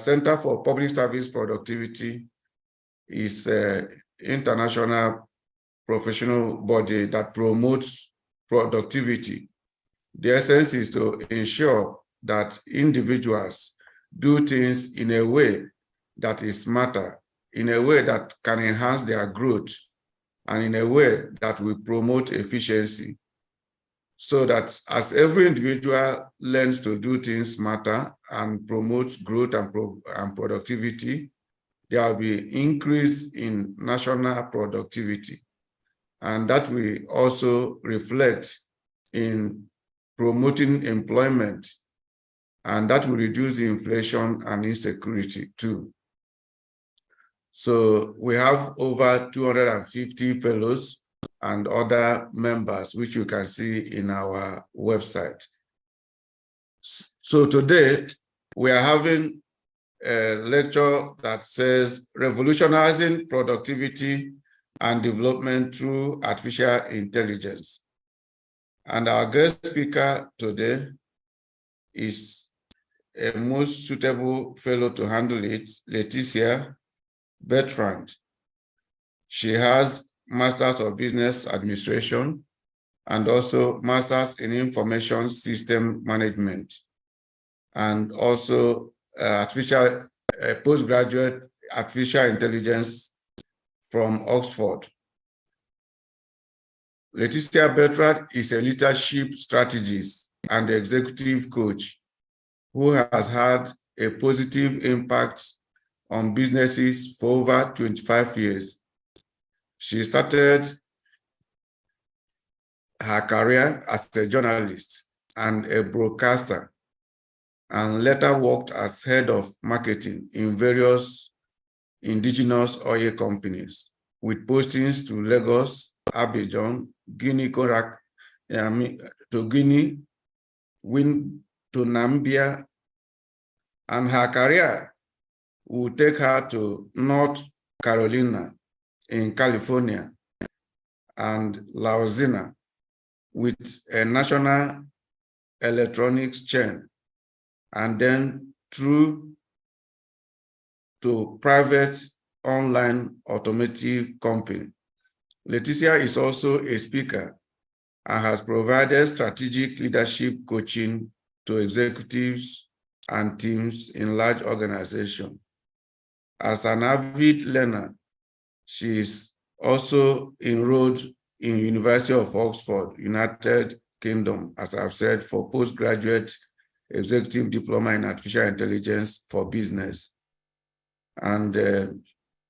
Center for Public Service Productivity is an international professional body that promotes productivity. The essence is to ensure that individuals do things in a way that is smarter, in a way that can enhance their growth, and in a way that will promote efficiency. So that as every individual learns to do things smarter and promotes growth and productivity, there will be increase in national productivity. And that will also reflect in promoting employment, and that will reduce inflation and insecurity too. So we have over 250 fellows and other members, which you can see in our website. So today, we are having a lecture that says Revolutionizing Productivity and Development Through Artificial Intelligence. And our guest speaker today is a most suitable fellow to handle it, Leticia Bertrand. She has Masters of Business Administration and also Masters in Information System Management, and also postgraduate Artificial Intelligence from Oxford. Leticia Bertrand is a leadership strategist and executive coach who has had a positive impact on businesses for over 25 years. She started her career as a journalist and a broadcaster, and later worked as head of marketing in various indigenous oil companies, with postings to Lagos, Abidjan, to Guinea, to Namibia, and her career will take her to North Carolina in California and Lausanne with a national electronics chain, and then through to private online automotive company. Leticia is also a speaker and has provided strategic leadership coaching to executives and teams in large organizations. As an avid learner, she is also enrolled in University of Oxford, United Kingdom, as I've said, for postgraduate executive diploma in artificial intelligence for business. And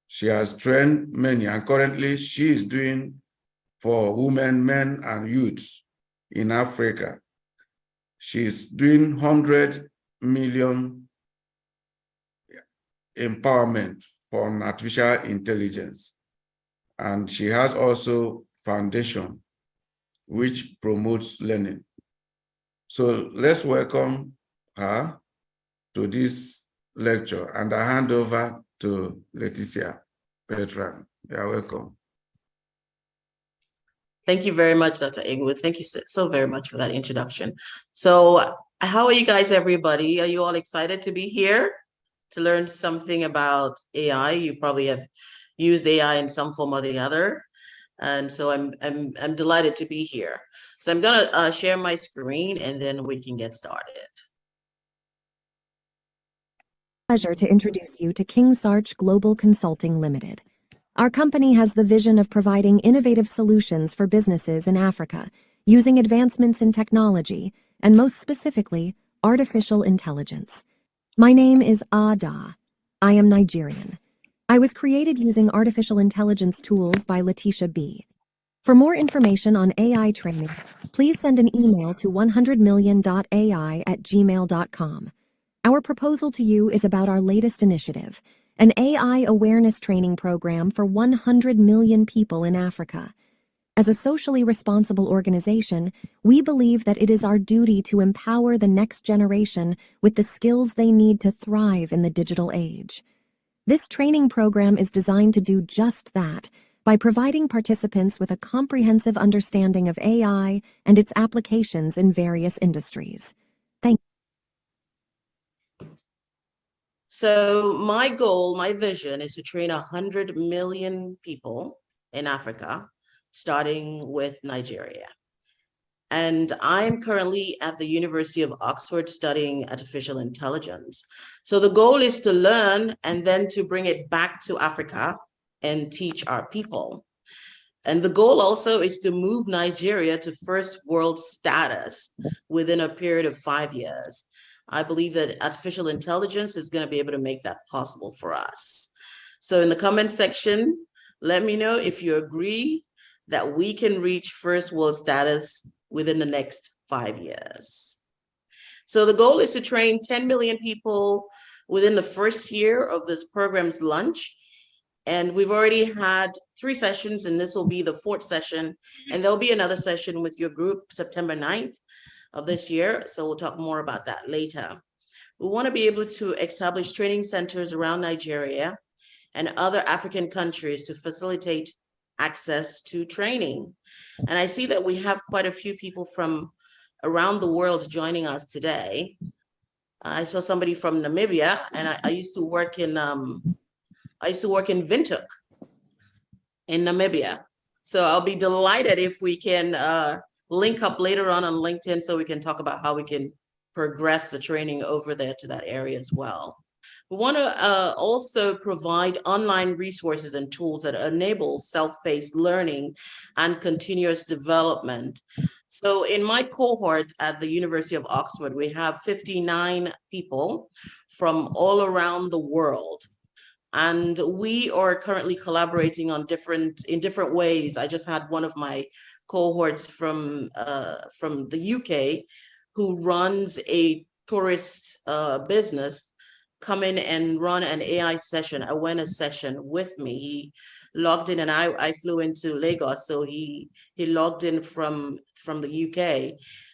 she has trained many, and currently she is doing for women, men, and youths in Africa. She's doing 100 million empowerment for artificial intelligence. And she has also foundation which promotes learning. So let's welcome her to this lecture, and I hand over to Leticia Bertrand. You are welcome. Thank you very much, Dr. Egwood. Thank you so very much for that introduction. So how are you guys, everybody? Are you all excited to be here to learn something about AI? You probably have used AI in some form or the other. And so I'm delighted to be here. So I'm gonna share my screen and then we can get started. Pleasure to introduce you to King Sarch Global Consulting Limited. Our company has the vision of providing innovative solutions for businesses in Africa using advancements in technology and most specifically, artificial intelligence. My name is Ada. I am Nigerian. I was created using artificial intelligence tools by Leticia B. For more information on AI training, please send an email to 100million.ai@gmail.com. Our proposal to you is about our latest initiative, an AI awareness training program for 100 million people in Africa. As a socially responsible organization, we believe that it is our duty to empower the next generation with the skills they need to thrive in the digital age. This training program is designed to do just that by providing participants with a comprehensive understanding of AI and its applications in various industries. Thank you. So my goal, my vision is to train 100 million people in Africa, starting with Nigeria. And I'm currently at the University of Oxford studying artificial intelligence. So the goal is to learn and then to bring it back to Africa and teach our people. And the goal also is to move Nigeria to first world status within a period of 5 years. I believe that artificial intelligence is going to be able to make that possible for us. So in the comment section, let me know if you agree that we can reach first world status within the next 5 years. So the goal is to train 10 million people within the first year of this program's launch. And we've already had 3 sessions, and this will be the 4th session. And there'll be another session with your group September 9th of this year. So we'll talk more about that later. We want to be able to establish training centers around Nigeria and other African countries to facilitate access to training. And I see that we have quite a few people from around the world joining us today. I saw somebody from Namibia, and I used to work in Windhoek in Namibia. So I'll be delighted if we can link up later on LinkedIn so we can talk about how we can progress the training over there to that area as well. We want to also provide online resources and tools that enable self-paced learning and continuous development. So in my cohort at the University of Oxford, we have 59 people from all around the world. And we are currently collaborating on in different ways. I just had one of my cohorts from the UK who runs a tourist business come in and run an AI session, a awareness session with me. He logged in, and I flew into Lagos, so he logged in from the UK,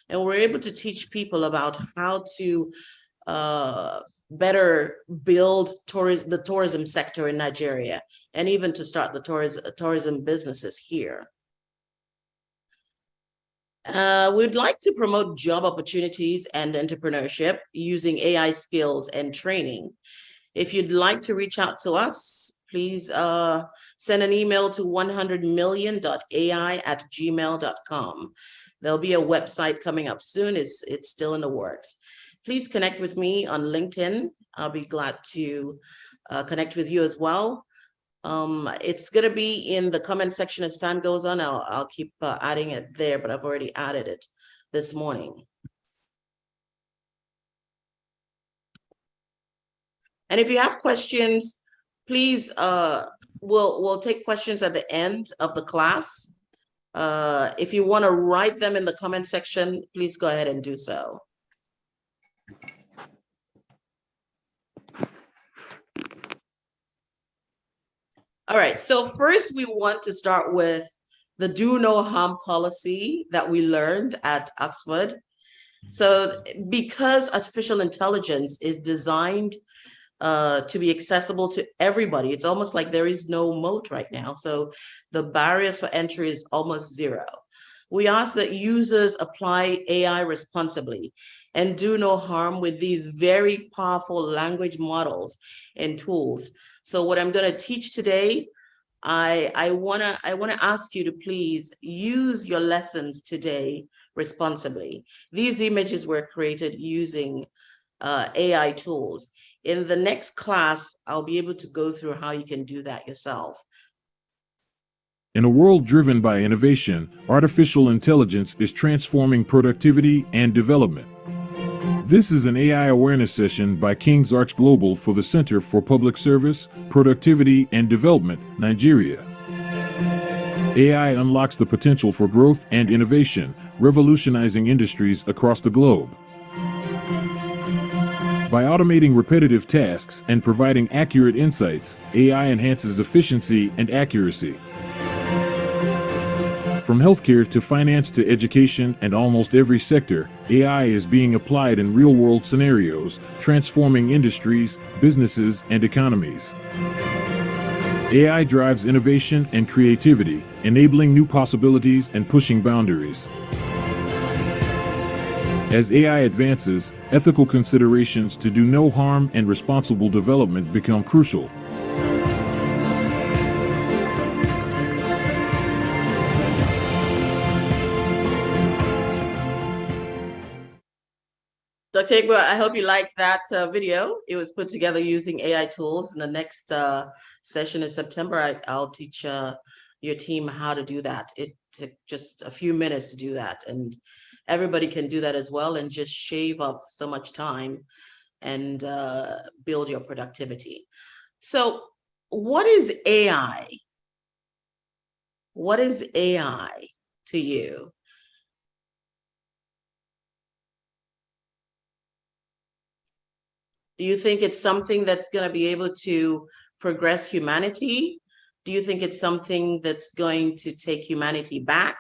and we're able to teach people about how to better build the tourism sector in Nigeria, and even to start the tourism businesses here. We'd like to promote job opportunities and entrepreneurship using AI skills and training. If you'd like to reach out to us, please send an email to 100million.ai@gmail.com. There'll be a website coming up soon. It's still in the works. Please connect with me on LinkedIn. I'll be glad to connect with you as well. It's going to be in the comment section as time goes on. I'll keep adding it there, but I've already added it this morning. And if you have questions, please, we'll take questions at the end of the class. If you want to write them in the comment section, please go ahead and do so. All right, so first we want to start with the do no harm policy that we learned at Oxford. So because artificial intelligence is designed to be accessible to everybody, it's almost like there is no moat right now. So the barriers for entry is almost zero. We ask that users apply AI responsibly and do no harm with these very powerful language models and tools. So what I'm going to teach today, I want to ask you to please use your lessons today responsibly. These images were created using AI tools. In the next class, I'll be able to go through how you can do that yourself. In a world driven by innovation, artificial intelligence is transforming productivity and development. This is an AI awareness session by King's Arch Global for the Center for Public Service, Productivity and Development, Nigeria. AI unlocks the potential for growth and innovation, revolutionizing industries across the globe. By automating repetitive tasks and providing accurate insights, AI enhances efficiency and accuracy. From healthcare to finance to education and almost every sector, AI is being applied in real-world scenarios, transforming industries, businesses, and economies. AI drives innovation and creativity, enabling new possibilities and pushing boundaries. As AI advances, ethical considerations to do no harm and responsible development become crucial. Dr. Igbo, I hope you liked that video. It was put together using AI tools. In the next session in September, I'll teach your team how to do that. It took just a few minutes to do that. And everybody can do that as well and just shave off so much time and build your productivity. So what is AI? What is AI to you? Do you think it's something that's going to be able to progress humanity? Do you think it's something that's going to take humanity back?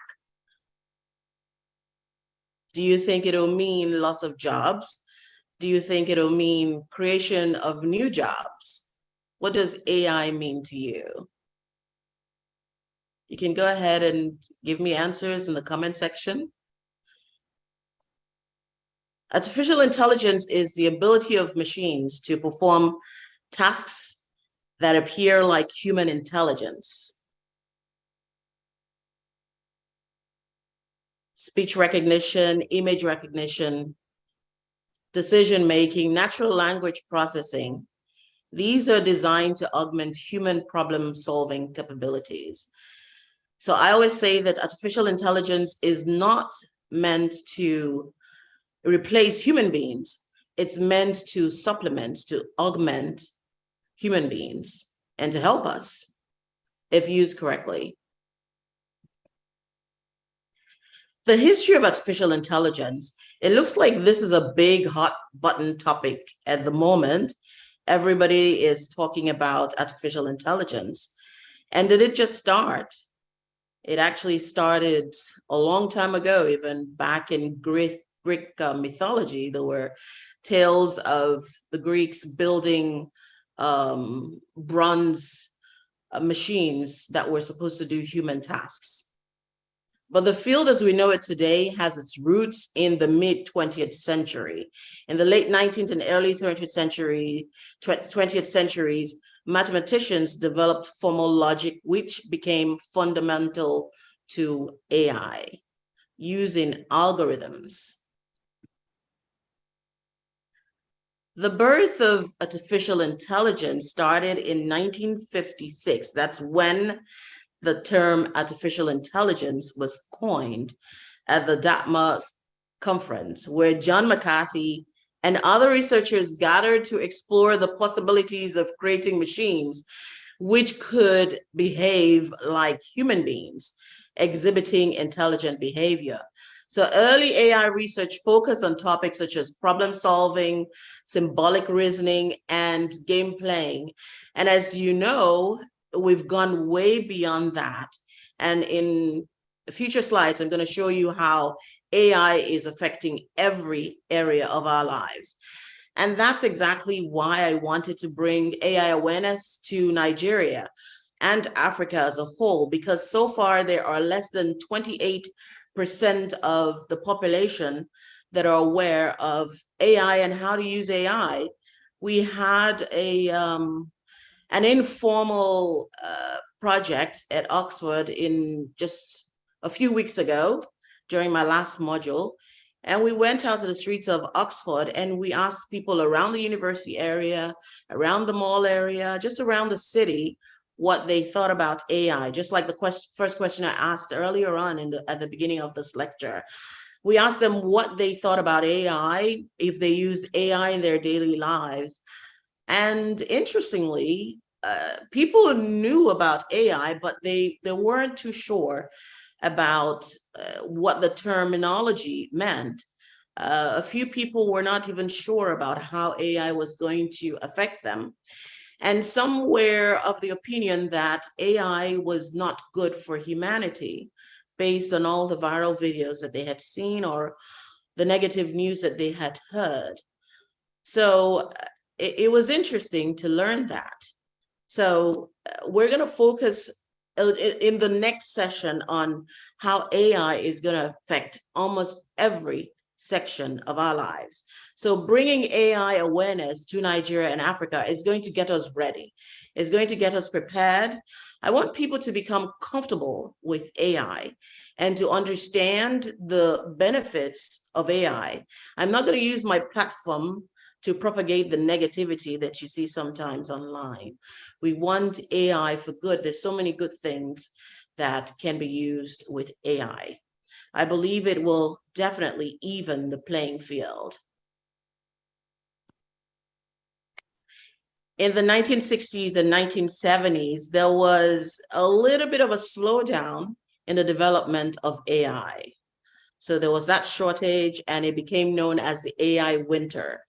Do you think it'll mean loss of jobs? Do you think it'll mean creation of new jobs? What does AI mean to you? You can go ahead and give me answers in the comment section. Artificial intelligence is the ability of machines to perform tasks that appear like human intelligence. Speech recognition, image recognition, decision-making, natural language processing. These are designed to augment human problem-solving capabilities. So I always say that artificial intelligence is not meant to replace human beings. It's meant to supplement, to augment human beings and to help us if used correctly. The history of artificial intelligence, it looks like this is a big hot button topic at the moment. Everybody is talking about artificial intelligence. And did it just start? It actually started a long time ago, even back in Greek mythology. There were tales of the Greeks building bronze machines that were supposed to do human tasks. But the field as we know it today has its roots in the mid-20th century. In the late 19th and early 20th centuries, mathematicians developed formal logic, which became fundamental to AI, using algorithms. The birth of artificial intelligence started in 1956. That's when the term artificial intelligence was coined at the Dartmouth Conference, where John McCarthy and other researchers gathered to explore the possibilities of creating machines which could behave like human beings, exhibiting intelligent behavior. So early AI research focused on topics such as problem solving, symbolic reasoning, and game playing. And as you know, we've gone way beyond that. And in future slides, I'm going to show you how AI is affecting every area of our lives. And that's exactly why I wanted to bring AI awareness to Nigeria and Africa as a whole, because so far there are less than 28% of the population that are aware of AI and how to use AI. We had an informal project at Oxford in just a few weeks ago during my last module. And we went out to the streets of Oxford and we asked people around the university area, around the mall area, just around the city, what they thought about AI, just like the first question I asked earlier on at the beginning of this lecture. We asked them what they thought about AI, if they used AI in their daily lives. And interestingly, people knew about AI, but they weren't too sure about what the terminology meant. A few people were not even sure about how AI was going to affect them. And some were of the opinion that AI was not good for humanity based on all the viral videos that they had seen or the negative news that they had heard. So it was interesting to learn that. So we're going to focus in the next session on how AI is going to affect almost every section of our lives. So bringing AI awareness to Nigeria and Africa is going to get us ready. It's going to get us prepared. I want people to become comfortable with AI and to understand the benefits of AI. I'm not going to use my platform to propagate the negativity that you see sometimes online. We want AI for good. There's so many good things that can be used with AI. I believe it will definitely even the playing field. In the 1960s and 1970s, there was a little bit of a slowdown in the development of AI. So there was that shortage, and it became known as the AI winter.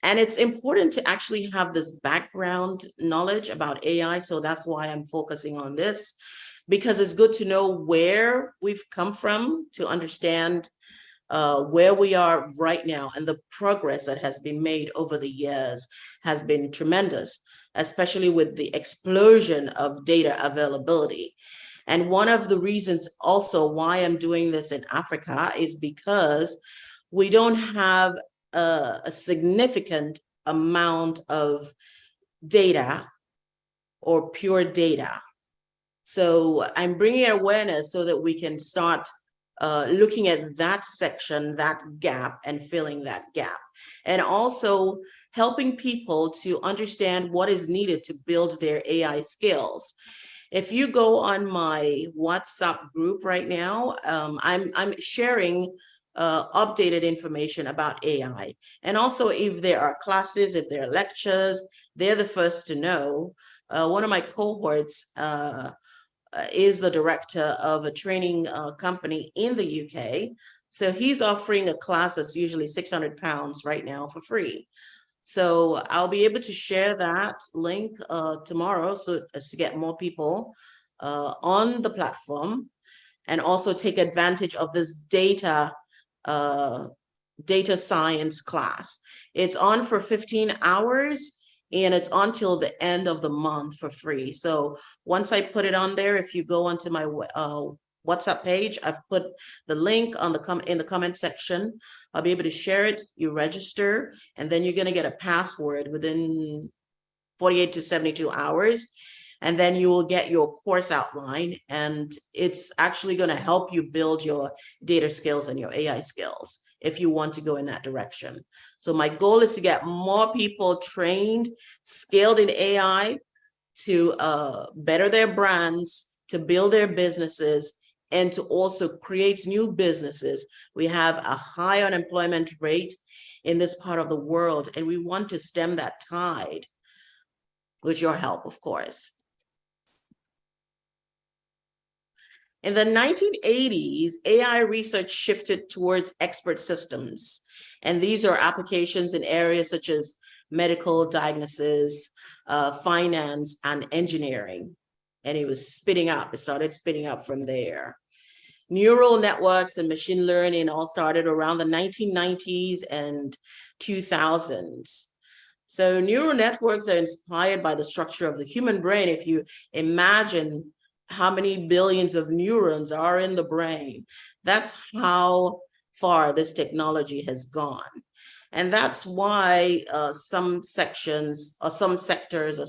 And it's important to actually have this background knowledge about AI. So that's why I'm focusing on this, because it's good to know where we've come from to understand where we are right now, and the progress that has been made over the years has been tremendous, especially with the explosion of data availability. And one of the reasons also why I'm doing this in Africa is because we don't have a significant amount of data or pure data. So I'm bringing awareness so that we can start looking at that section, that gap, and filling that gap. And also helping people to understand what is needed to build their AI skills. If you go on my WhatsApp group right now, I'm sharing updated information about AI. And also if there are classes, if there are lectures, they're the first to know. One of my cohorts is the director of a training company in the UK. So he's offering a class that's usually £600 right now for free. So I'll be able to share that link tomorrow so as to get more people on the platform, and also take advantage of this data science class. It's on for 15 hours and it's on till the end of the month for free. So once I put it on there, if you go onto my WhatsApp page, I've put the link on in the comment section. I'll be able to share it. You register, and then you're going to get a password within 48 to 72 hours. And then you will get your course outline, and it's actually going to help you build your data skills and your AI skills if you want to go in that direction. So my goal is to get more people trained, skilled in AI, to better their brands, to build their businesses, and to also create new businesses. We have a high unemployment rate in this part of the world, and we want to stem that tide with your help, of course. In the 1980s, AI research shifted towards expert systems. And these are applications in areas such as medical diagnosis, finance, and engineering. And it started spitting up from there. Neural networks and machine learning all started around the 1990s and 2000s. So neural networks are inspired by the structure of the human brain. If you imagine how many billions of neurons are in the brain, that's how far this technology has gone. And that's why some sections or some sectors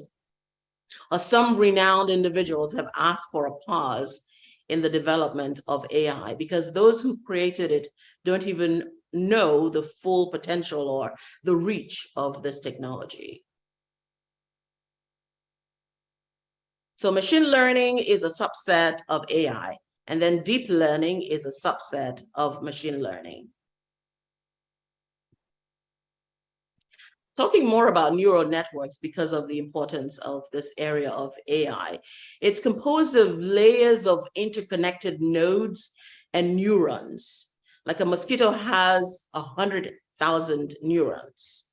or some renowned individuals have asked for a pause in the development of AI, because those who created it don't even know the full potential or the reach of this technology. So machine learning is a subset of AI, and then deep learning is a subset of machine learning. Talking more about neural networks because of the importance of this area of AI. It's composed of layers of interconnected nodes and neurons. Like a mosquito has 100,000 neurons.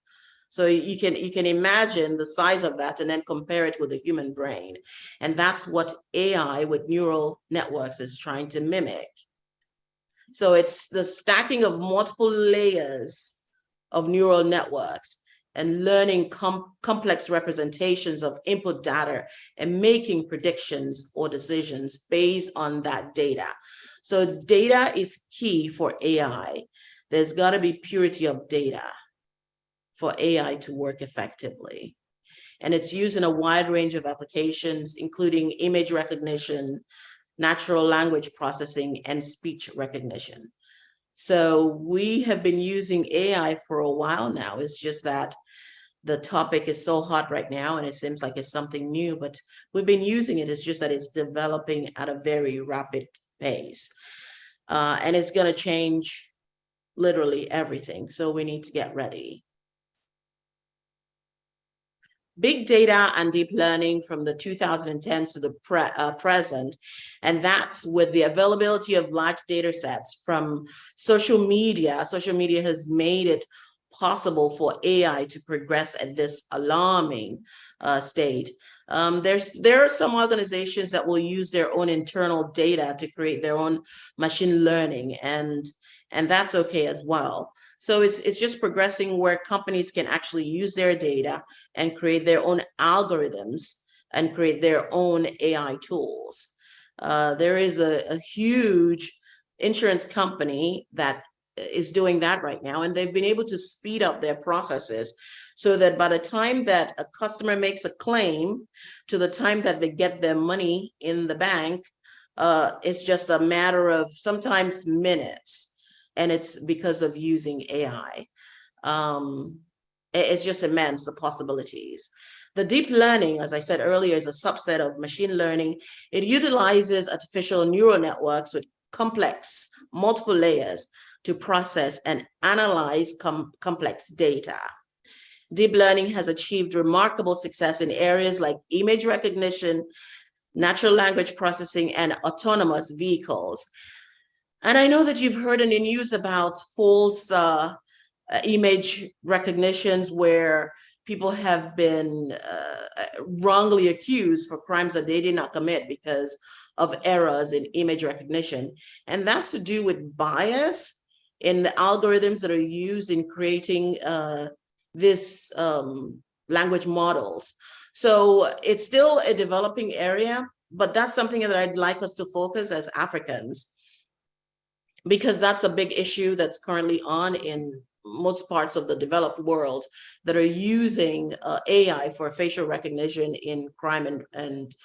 So you can imagine the size of that and then compare it with the human brain. And that's what AI with neural networks is trying to mimic. So it's the stacking of multiple layers of neural networks and learning complex representations of input data and making predictions or decisions based on that data. So data is key for AI. there's got to be purity of data for AI to work effectively. And it's used in a wide range of applications, including image recognition, natural language processing, and speech recognition. So we have been using AI for a while now. It's just that the topic is so hot right now and it seems like it's something new, but we've been using it. It's just that it's developing at a very rapid pace. And it's going to change literally everything. So we need to get ready. Big data and deep learning from the 2010s to the present. And that's with the availability of large data sets from social media. Social media has made it possible for AI to progress at this alarming state. There are some organizations that will use their own internal data to create their own machine learning, and that's okay as well. So it's just progressing where companies can actually use their data and create their own algorithms and create their own AI tools. There is a huge insurance company that is doing that right now, and they've been able to speed up their processes so that by the time that a customer makes a claim to the time that they get their money in the bank, it's just a matter of sometimes minutes. And it's because of using AI. It's just immense, the possibilities. The deep learning, as I said earlier, is a subset of machine learning. It utilizes artificial neural networks with complex, multiple layers to process and analyze complex data. Deep learning has achieved remarkable success in areas like image recognition, natural language processing, and autonomous vehicles. And I know that you've heard in the news about false image recognitions where people have been wrongly accused for crimes that they did not commit because of errors in image recognition. And that's to do with bias in the algorithms that are used in creating this language models. So it's still a developing area, but that's something that I'd like us to focus as Africans, because that's a big issue that's currently on in most parts of the developed world that are using AI for facial recognition in crime and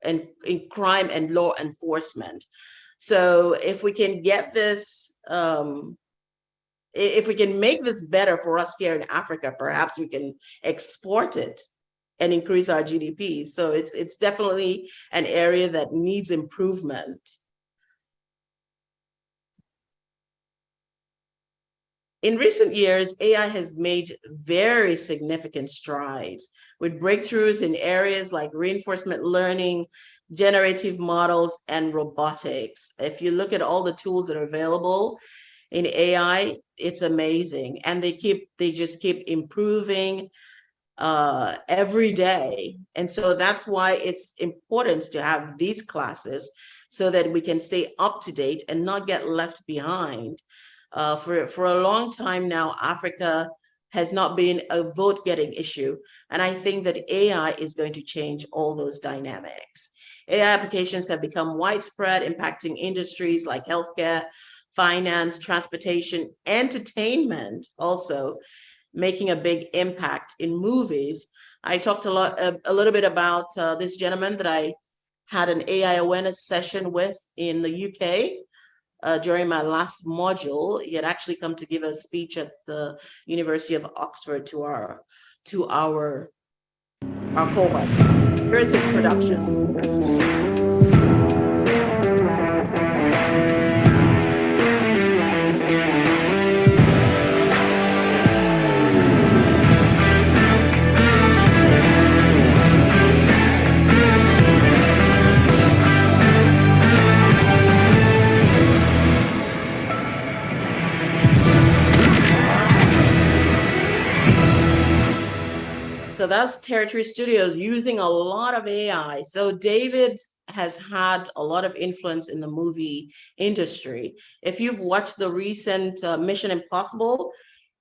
in crime and law enforcement. So if we can get this, if we can make this better for us here in Africa, perhaps we can export it and increase our GDP. So it's definitely an area that needs improvement. In recent years, AI has made very significant strides with breakthroughs in areas like reinforcement learning, generative models, and robotics. If you look at all the tools that are available in AI, it's amazing. And they just keep improving every day. And so that's why it's important to have these classes so that we can stay up to date and not get left behind. For a long time now, Africa has not been a vote-getting issue. And I think that AI is going to change all those dynamics. AI applications have become widespread, impacting industries like healthcare, finance, transportation, entertainment, also making a big impact in movies. I talked a little bit about this gentleman that I had an AI awareness session with in the UK. During my last module, he had actually come to give a speech at the University of Oxford to our cohort. Here's his production. So that's Territory Studios using a lot of AI. So David has had a lot of influence in the movie industry. If you've watched the recent Mission Impossible,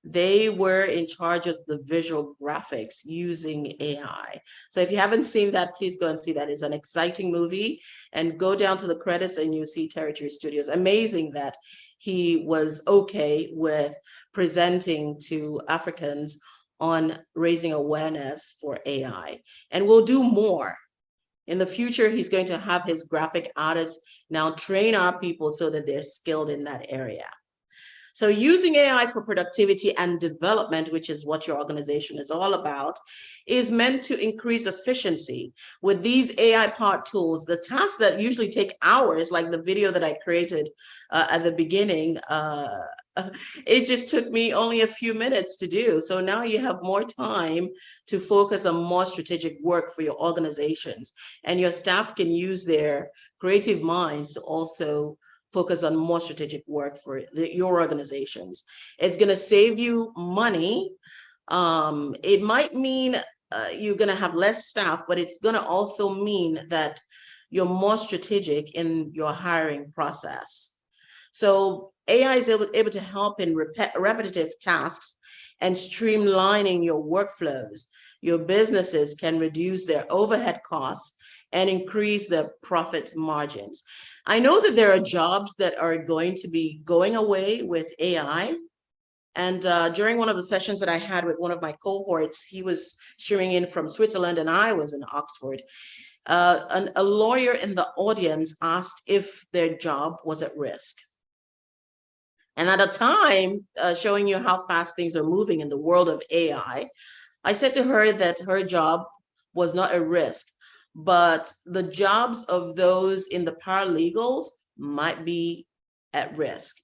they were in charge of the visual graphics using AI. So if you haven't seen that, please go and see that. It's an exciting movie, and go down to the credits and you'll see Territory Studios. Amazing that he was okay with presenting to Africans on raising awareness for AI. And we'll do more. In the future, he's going to have his graphic artists now train our people so that they're skilled in that area. So using AI for productivity and development, which is what your organization is all about, is meant to increase efficiency. With these AI-powered tools, the tasks that usually take hours, like the video that I created at the beginning, it just took me only a few minutes to do. So now you have more time to focus on more strategic work for your organizations, and your staff can use their creative minds to also focus on more strategic work for your organizations. It's going to save you money. It might mean you're going to have less staff, but it's going to also mean that you're more strategic in your hiring process. So AI is able to help in repetitive tasks and streamlining your workflows. Your businesses can reduce their overhead costs and increase their profit margins. I know that there are jobs that are going to be going away with AI. And during one of the sessions that I had with one of my cohorts, he was streaming in from Switzerland and I was in Oxford. A lawyer in the audience asked if their job was at risk. And at a time, showing you how fast things are moving in the world of AI, I said to her that her job was not at risk, but the jobs of those in the paralegals might be at risk.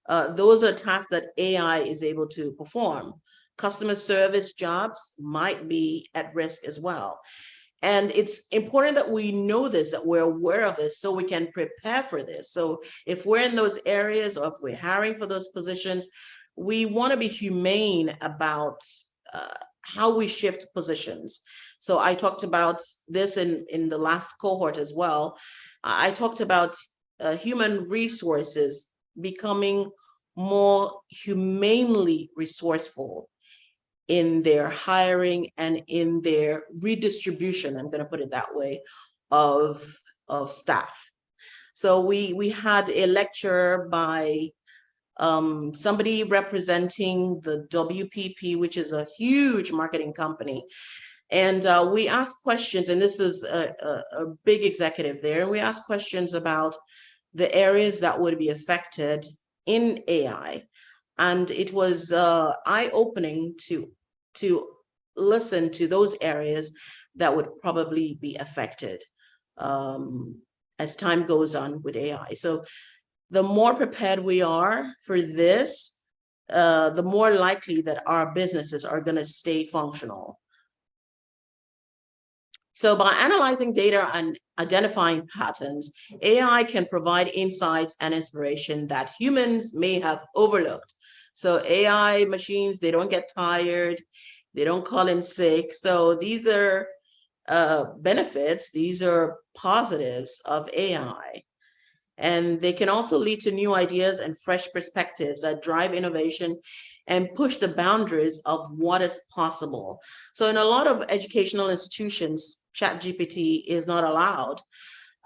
Those are tasks that AI is able to perform. Customer service jobs might be at risk as well. And it's important that we know this, that we're aware of this so we can prepare for this. So if we're in those areas or if we're hiring for those positions, we want to be humane about how we shift positions. So I talked about this in the last cohort as well. I talked about human resources becoming more humanely resourceful in their hiring and in their redistribution, I'm going to put it that way, of staff. So we had a lecture by somebody representing the WPP, which is a huge marketing company. And we asked questions, and this is a big executive there, and we asked questions about the areas that would be affected in AI. And it was eye-opening to listen to those areas that would probably be affected as time goes on with AI. So the more prepared we are for this, the more likely that our businesses are going to stay functional. So by analyzing data and identifying patterns, AI can provide insights and inspiration that humans may have overlooked. So AI machines, they don't get tired, they don't call in sick. So these are benefits, these are positives of AI. And they can also lead to new ideas and fresh perspectives that drive innovation and push the boundaries of what is possible. So in a lot of educational institutions, ChatGPT is not allowed.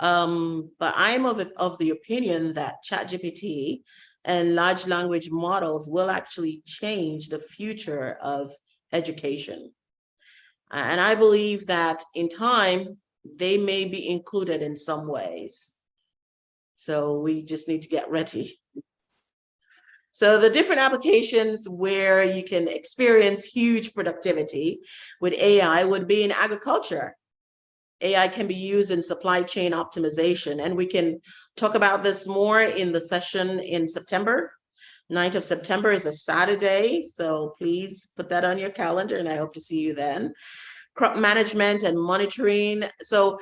But I'm of the opinion that ChatGPT and large language models will actually change the future of education. And I believe that in time, they may be included in some ways. So we just need to get ready. So the different applications where you can experience huge productivity with AI would be in agriculture. AI can be used in supply chain optimization, and we can talk about this more in the session in September. 9th of September is a Saturday, so please put that on your calendar, and I hope to see you then. Crop management and monitoring. So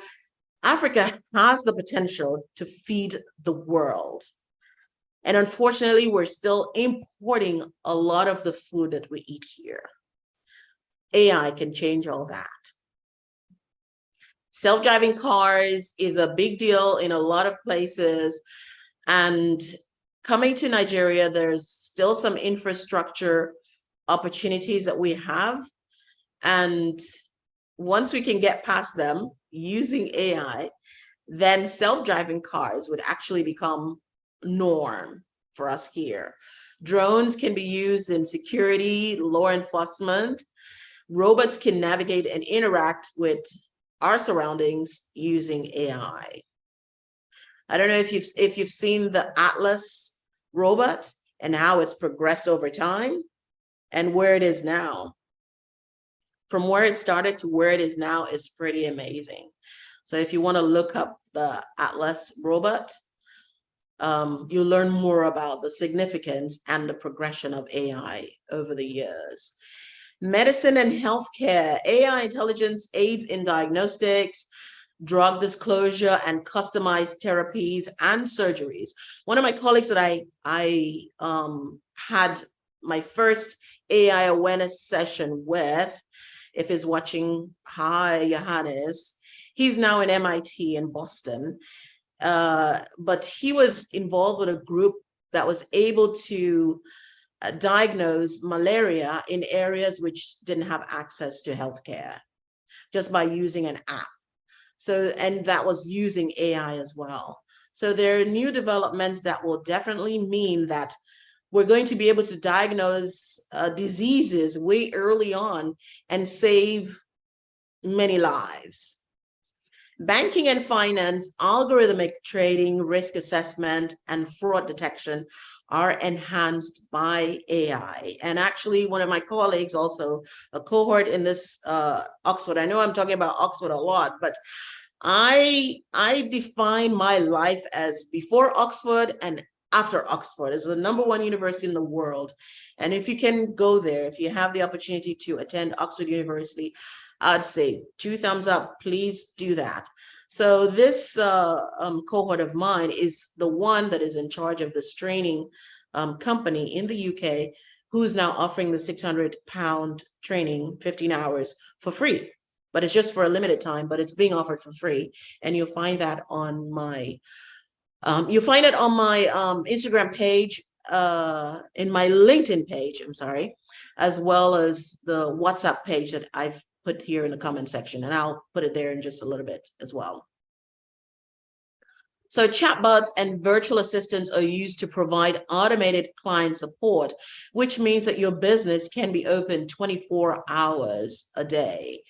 Africa has the potential to feed the world. And unfortunately, we're still importing a lot of the food that we eat here. AI can change all that. Self-driving cars is a big deal in a lot of places. And coming to Nigeria, there's still some infrastructure opportunities that we have. And once we can get past them using AI, then self-driving cars would actually become norm. for us here. Drones can be used in security, law enforcement. Robots can navigate and interact with our surroundings using AI. I don't know if you've seen the Atlas robot and how it's progressed over time and where it is now. From where it started to where it is now is pretty amazing. So if you want to look up the Atlas robot, you'll learn more about the significance and the progression of AI over the years. Medicine and healthcare, AI intelligence aids in diagnostics, drug disclosure, and customized therapies and surgeries. One of my colleagues that I had my first AI awareness session with, if he's watching, hi, Johannes, he's now in MIT in Boston. But he was involved with a group that was able to diagnose malaria in areas which didn't have access to healthcare just by using an app. So, and that was using AI as well. So there are new developments that will definitely mean that we're going to be able to diagnose diseases way early on and save many lives. Banking and finance, algorithmic trading, risk assessment, and fraud detection are enhanced by AI. And actually, one of my colleagues, also a cohort in this Oxford, I know I'm talking about Oxford a lot, but I define my life as before Oxford and after Oxford. It's the #1 university in the world. And if you can go there, if you have the opportunity to attend Oxford University, I'd say 2 thumbs up, please do that. So this cohort of mine is the one that is in charge of this training company in the UK, who's now offering the £600 training, 15 hours for free. But it's just for a limited time, but it's being offered for free. And you'll find that on my, Instagram page, in my LinkedIn page, I'm sorry, as well as the WhatsApp page that I've put here in the comment section, and I'll put it there in just a little bit as well. So chatbots and virtual assistants are used to provide automated client support, which means that your business can be open 24 hours a day.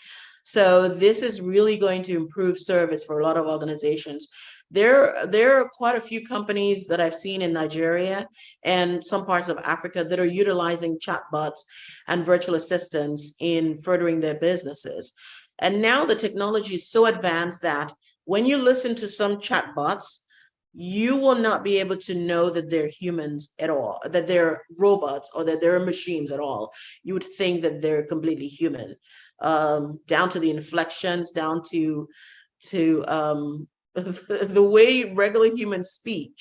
So this is really going to improve service for a lot of organizations. There are quite a few companies that I've seen in Nigeria and some parts of Africa that are utilizing chatbots and virtual assistants in furthering their businesses. And now the technology is so advanced that when you listen to some chatbots, you will not be able to know that they're humans at all, that they're robots or that they're machines at all. You would think that they're completely human, down to the inflections, down to the way regular humans speak.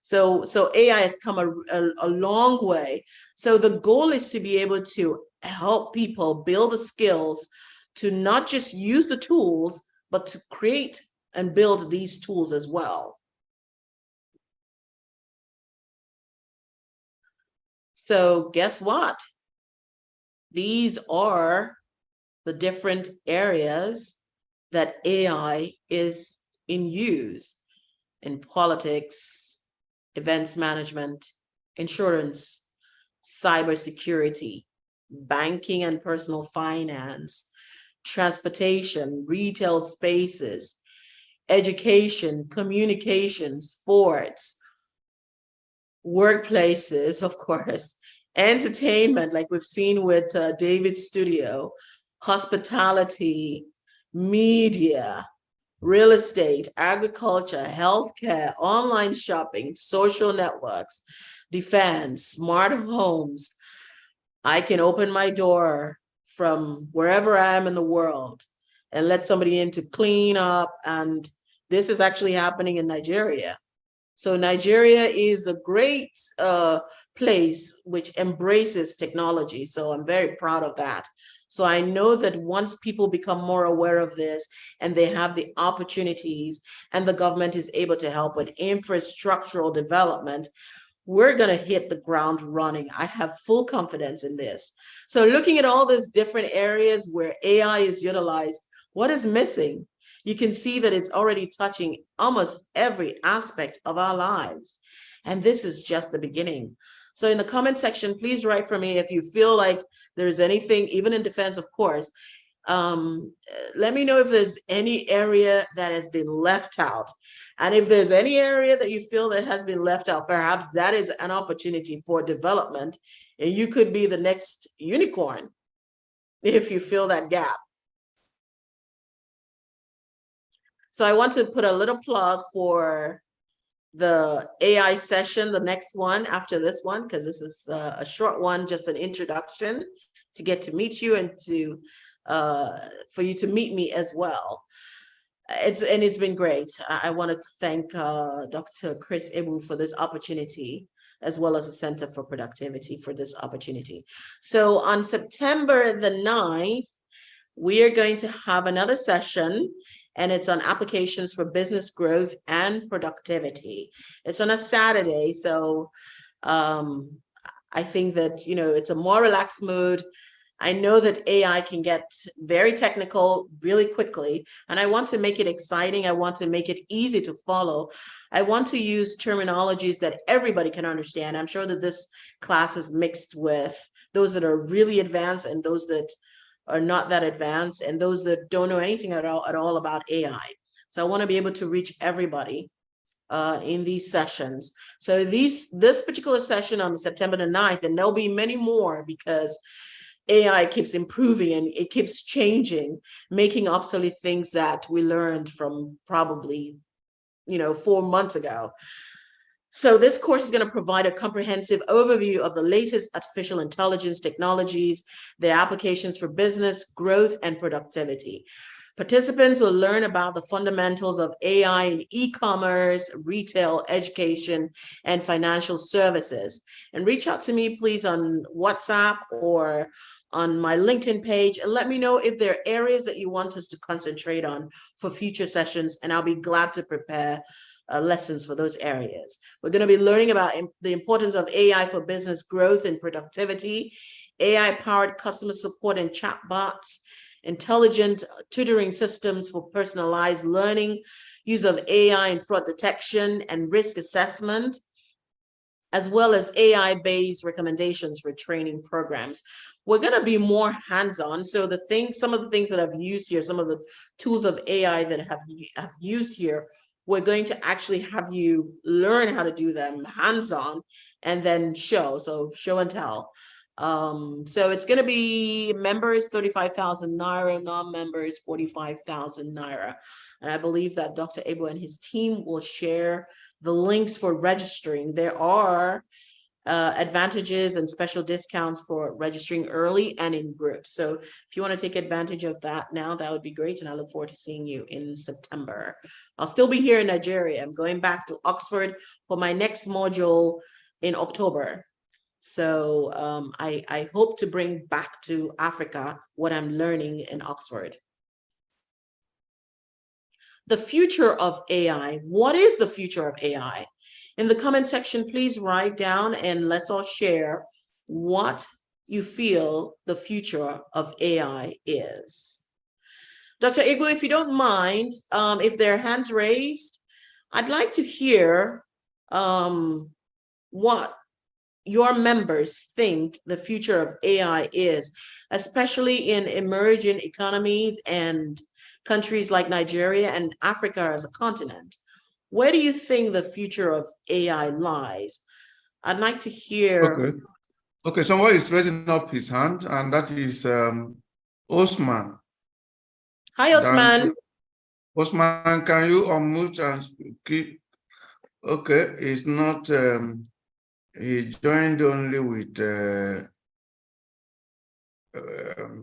So AI has come a long way. So the goal is to be able to help people build the skills to not just use the tools, but to create and build these tools as well. So guess what? These are the different areas that AI is in use: in politics, events management, insurance, cybersecurity, banking and personal finance, transportation, retail spaces, education, communication, sports, workplaces, of course, entertainment, like we've seen with David's studio, hospitality, media, real estate, agriculture, healthcare, online shopping, social networks, defense, smart homes. I can open my door from wherever I am in the world and let somebody in to clean up. And this is actually happening in Nigeria. So Nigeria is a great place which embraces technology. So I'm very proud of that. So I know that once people become more aware of this and they have the opportunities and the government is able to help with infrastructural development, we're going to hit the ground running. I have full confidence in this. So looking at all these different areas where AI is utilized, what is missing? You can see that it's already touching almost every aspect of our lives. And this is just the beginning. So in the comment section, please write for me if you feel like there's anything, even in defense, of course. Let me know if there's any area that has been left out. And if there's any area that you feel that has been left out, perhaps that is an opportunity for development. And you could be the next unicorn if you fill that gap. So I want to put a little plug for the AI session, the next one after this one, because this is a short one, just an introduction to get to meet you and to for you to meet me as well. It's been great. I want to thank Dr. Chris Ebu for this opportunity, as well as the Center for Productivity for this opportunity. So on September the 9th, we are going to have another session, and it's on applications for business growth and productivity. It's on a Saturday, so I think that, you know, it's a more relaxed mood. I know that AI can get very technical really quickly, and I want to make it exciting. I want to make it easy to follow. I want to use terminologies that everybody can understand. I'm sure that this class is mixed with those that are really advanced and those that are not that advanced, and those that don't know anything at all about AI. So I want to be able to reach everybody in these sessions. So this particular session on September the 9th, and there'll be many more because AI keeps improving and it keeps changing, making obsolete things that we learned from probably, 4 months ago. So this course is going to provide a comprehensive overview of the latest artificial intelligence technologies, their applications for business, growth, and productivity. Participants will learn about the fundamentals of AI in e-commerce, retail, education, and financial services. And reach out to me, please, on WhatsApp or on my LinkedIn page, and let me know if there are areas that you want us to concentrate on for future sessions, and I'll be glad to prepare lessons for those areas. We're going to be learning about the importance of AI for business growth and productivity, AI-powered customer support and chatbots, intelligent tutoring systems for personalized learning, use of AI in fraud detection and risk assessment, as well as AI-based recommendations for training programs. We're going to be more hands-on. So some of the things that I've used here, some of the tools of AI that I've used here, we're going to actually have you learn how to do them hands-on and then show and tell. So it's going to be members 35,000 Naira, non-members 45,000 Naira. And I believe that Dr. Ebo and his team will share the links for registering. There are advantages and special discounts for registering early and in groups. So if you want to take advantage of that now, that would be great. And I look forward to seeing you in September. I'll still be here in Nigeria. I'm going back to Oxford for my next module in October. So I hope to bring back to Africa what I'm learning in Oxford. The future of AI. What is the future of AI? In the comment section, please write down and let's all share what you feel the future of AI is. Dr. Igwe, if you don't mind, if there are hands raised, I'd like to hear what your members think the future of AI is, especially in emerging economies and countries like Nigeria and Africa as a continent. Where do you think the future of AI lies? I'd like to hear. Okay, somebody is raising up his hand, and that is Osman. Hi, Osman. Osman, can you unmute and speak? Okay, it's not, he joined only with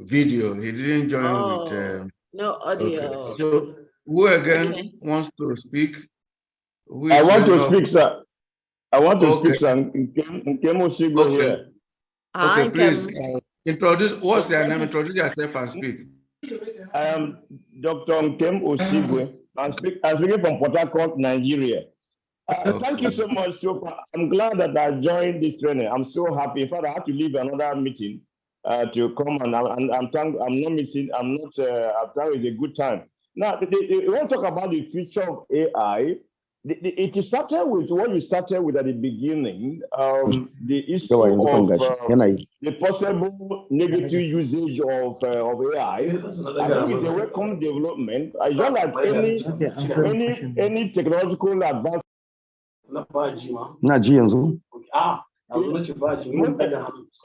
video. He didn't join with... no audio. Okay. So who again wants to speak? I want to speak, sir. I want to speak, sir. Okay. Okay, please introduce. What's your name? Introduce yourself and speak. I am Dr. Nkem Osigwe. I'm speaking from Port Harcourt, Nigeria. Thank you so much. I'm glad that I joined this training. I'm so happy. In fact, I had to leave another meeting to come, and I'm not missing. I'm not. I thought it's a good time. Now, we want to talk about the future of AI. it started with what you started with at the beginning, the issue of the possible negative usage of AI. I think it's a welcome development. As well as any technological advance.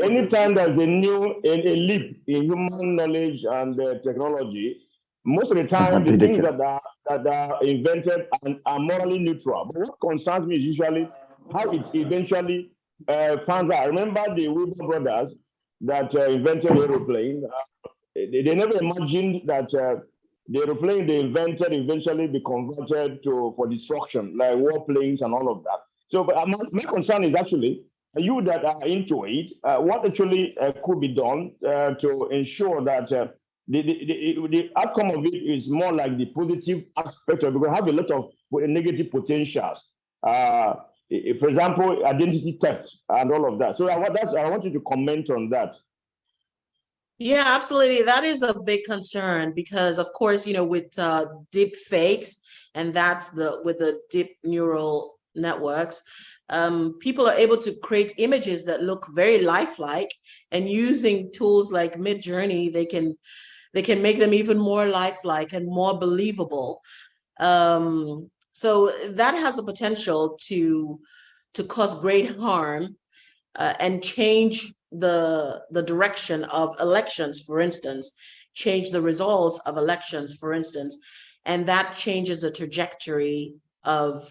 Anytime there's a leap in human knowledge and technology, most of the time the things that are invented are morally neutral. But what concerns me is usually how it eventually finds out. I remember the Weber brothers that invented the aeroplane. They never imagined that the aeroplane they invented eventually be converted for destruction, like warplanes and all of that. So, but my concern is actually you that are into it, what actually could be done to ensure that the outcome of it is more like the positive aspect of it, because have a lot of negative potentials. For example, identity theft and all of that. So I want you to comment on that. Yeah, absolutely. That is a big concern because, of course, with deep fakes, and that's with the deep neural networks, people are able to create images that look very lifelike, and using tools like Midjourney, they can make them even more lifelike and more believable. So that has the potential to cause great harm and change the direction of elections, for instance, change the results of elections, for instance, and that changes the trajectory of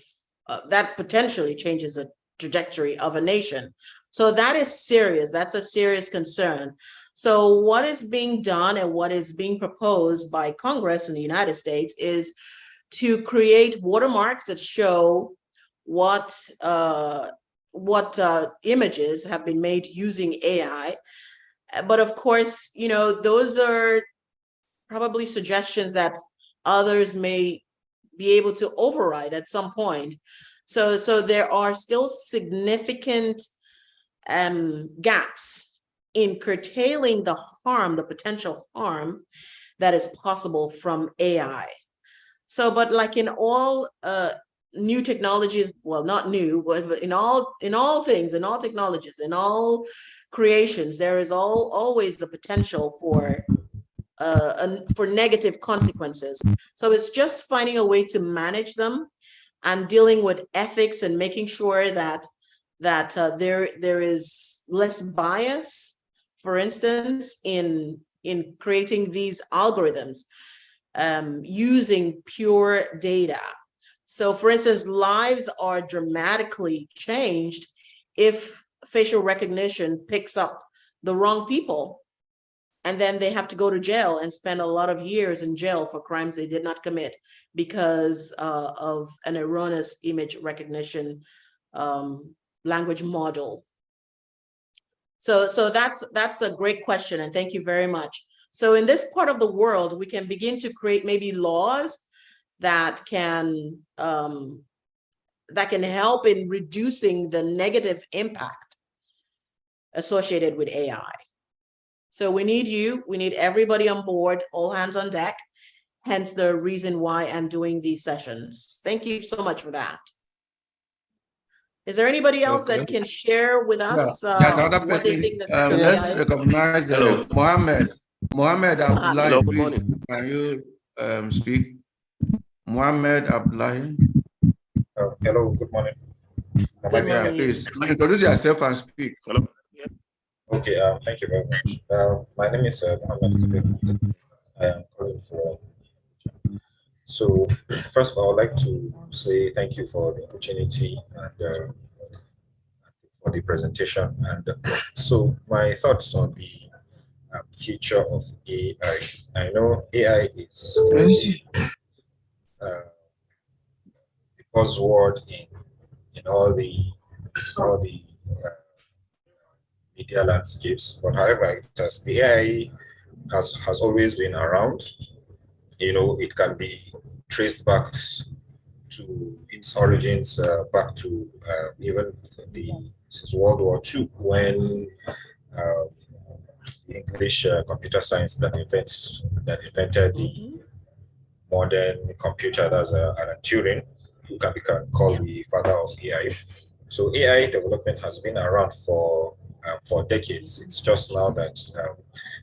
that potentially changes the trajectory of a nation. So that is serious. That's a serious concern. So what is being done and what is being proposed by Congress in the United States is to create watermarks that show what images have been made using AI. But of course, those are probably suggestions that others may be able to override at some point. So there are still significant gaps in curtailing the potential harm that is possible from AI. So, but like in all new technologies, well, not new, but in all things, in all technologies, in all creations, there is always the potential for negative consequences. So it's just finding a way to manage them and dealing with ethics and making sure that there is less bias, for instance, in creating these algorithms using pure data. So for instance, lives are dramatically changed if facial recognition picks up the wrong people, and then they have to go to jail and spend a lot of years in jail for crimes they did not commit because of an erroneous image recognition language model. So that's a great question, and thank you very much. So in this part of the world, we can begin to create maybe laws that can help in reducing the negative impact associated with AI. So we need you, we need everybody on board, all hands on deck, hence the reason why I'm doing these sessions. Thank you so much for that. Is there anybody else that can share with us what they think that let's recognize Mohammed. Mohammed Abdullahi, hello, please, can you speak? Mohammed Abdullahi. Hello, good morning. Good morning. Yeah, please introduce yourself and speak. Hello. Yeah. Okay, thank you very much. My name is Mohammed. I am calling from. So, first of all, I'd like to say thank you for the opportunity and for the presentation. And so, my thoughts on the future of AI. I know AI is the buzzword in all the media landscapes, but however, the AI has always been around. It can be traced back to its origins, back to even since World War II, when the English computer science that invented the modern computer, that's Alan Turing. who can be called the father of AI. So AI development has been around for decades. It's just now that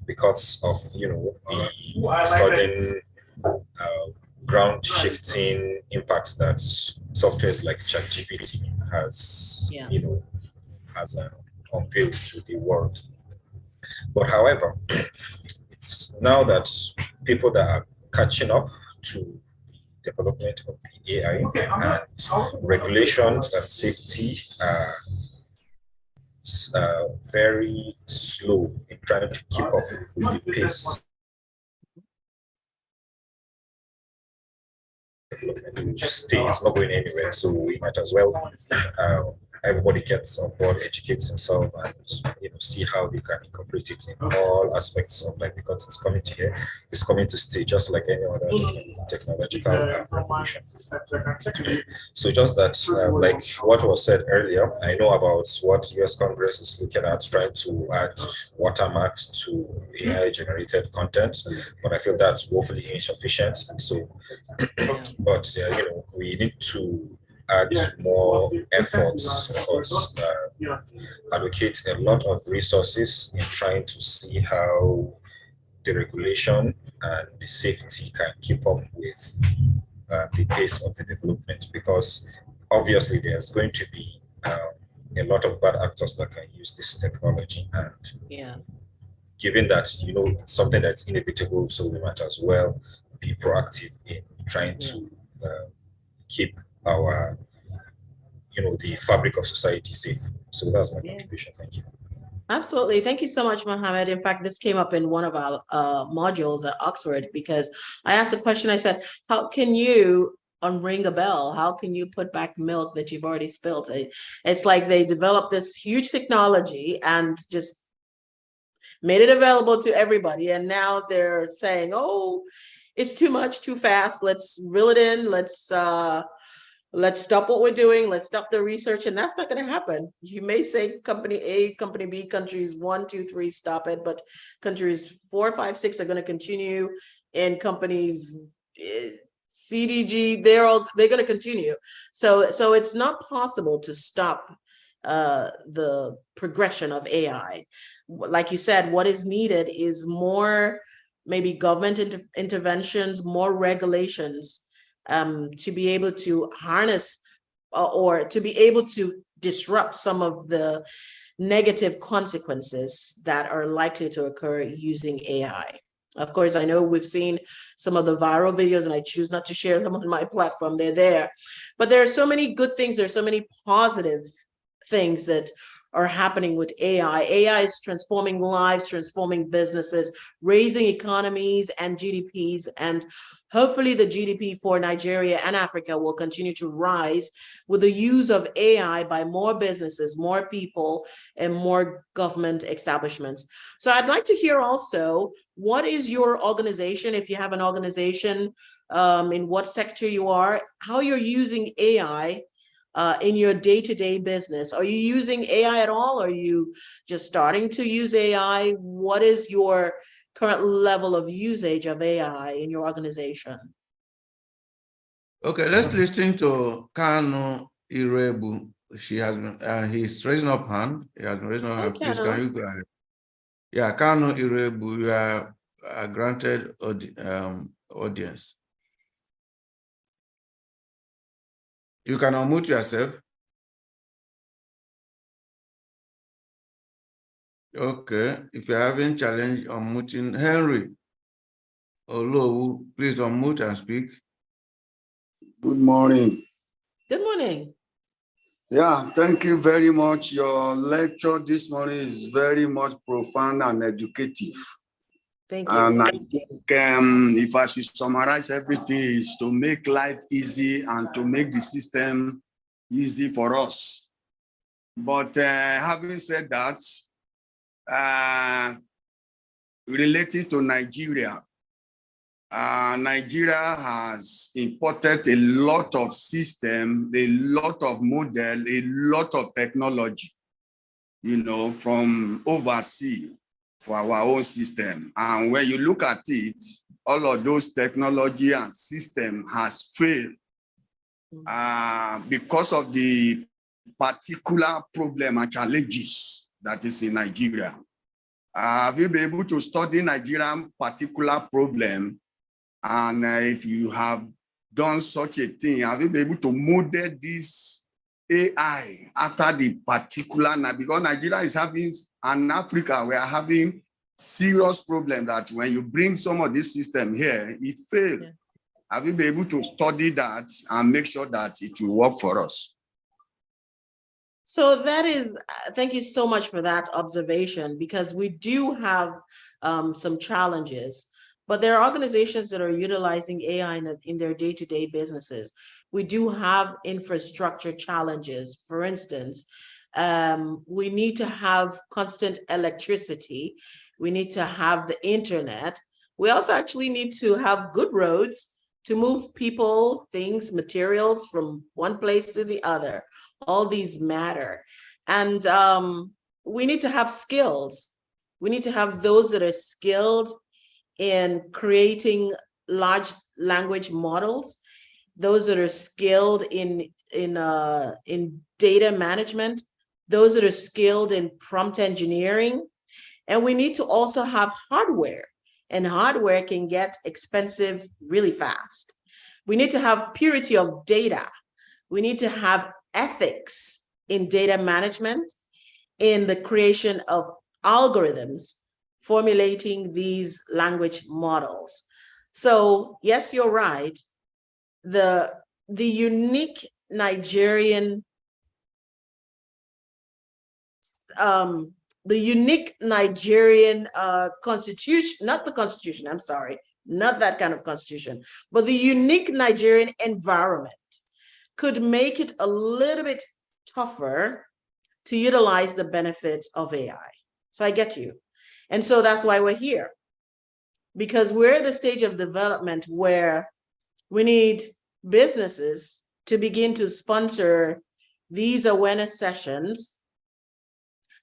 because of the sudden ground shifting impacts that softwares like ChatGPT has unveiled to the world. But however, it's now that people that are catching up to the development of the AI and regulations and safety are very slow in trying to keep up with the pace. Stay, it's not going anywhere, so we might as well everybody gets on board, educates himself, and see how they can incorporate it in all aspects of life, because it's coming to stay just like any other technological revolution. So just that, like what was said earlier, I know about what US Congress is looking at, trying to add watermarks to AI generated content, but I feel that's woefully insufficient. So but we need to add more efforts, because allocate a lot of resources in trying to see how the regulation and the safety can keep up with the pace of the development, because obviously there's going to be a lot of bad actors that can use this technology, and given that it's something that's inevitable, so we might as well be proactive in trying to keep our the fabric of society safe. So that's my contribution. Thank you. Absolutely. Thank you so much, Mohammed. In fact, this came up in one of our modules at Oxford, because I asked the question, I said, how can you unring a bell? How can you put back milk that you've already spilled? It's like they developed this huge technology and just made it available to everybody. And now they're saying, oh, it's too much, too fast. Let's reel it in. Let's stop what we're doing. Let's stop the research. And that's not going to happen. You may say company A, company B, countries 1, 2, 3, stop it. But countries 4, 5, 6 are going to continue. And companies CDG, they're going to continue. So it's not possible to stop the progression of AI. Like you said, what is needed is more, maybe government interventions, more regulations, to be able to harness or to be able to disrupt some of the negative consequences that are likely to occur using AI. Of course, I know we've seen some of the viral videos, and I choose not to share them on my platform. They're there. But there are so many good things. There's so many positive things that are happening with AI. AI is transforming lives, transforming businesses, raising economies and GDPs, and hopefully the GDP for Nigeria and Africa will continue to rise with the use of AI by more businesses, more people, and more government establishments. So I'd like to hear also, what is your organization, if you have an organization, in what sector you are, how you're using AI in your day-to-day business? Are you using AI at all? Are you just starting to use AI? What is your current level of usage of AI in your organization? Okay, let's listen to Kanu Irebu. She has been, he's raising up hand. He has been raising up hand. Please, can you go ahead? Yeah, Kanu Irebu, you are granted audience. You can unmute yourself. Okay, if you're having challenge unmuting, Henry Olowu, please unmute and speak. Good morning. Good morning. Yeah, thank you very much. Your lecture this morning is very much profound and educative. Thank you. And I think if I should summarize everything, is to make life easy and to make the system easy for us. But having said that, related to Nigeria, Nigeria has imported a lot of system, a lot of model, a lot of technology, from overseas for our own system. And when you look at it, all of those technology and system has failed because of the particular problem and challenges that is in Nigeria. Have you been able to study Nigerian particular problem? And if you have done such a thing, have you been able to model this AI after the particular, because Nigeria is having, and Africa, we are having serious problem that when you bring some of this system here, it fails. Yeah. Have you been able to study that and make sure that it will work for us? So that is, thank you so much for that observation, because we do have some challenges, but there are organizations that are utilizing AI in their day-to-day businesses. We do have infrastructure challenges. For instance, we need to have constant electricity. We need to have the internet. We also actually need to have good roads to move people, things, materials from one place to the other. All these matter. And we need to have skills. We need to have those that are skilled in creating large language models, those that are skilled in data management, those that are skilled in prompt engineering. And we need to also have hardware, and hardware can get expensive really fast. We need to have purity of data. We need to have ethics in data management, in the creation of algorithms, formulating these language models. So yes, you're right. The unique Nigerian constitution, not the constitution, I'm sorry, not that kind of constitution, but the unique Nigerian environment could make it a little bit tougher to utilize the benefits of AI. So I get you. And so that's why we're here, because we're at the stage of development where we need businesses to begin to sponsor these awareness sessions.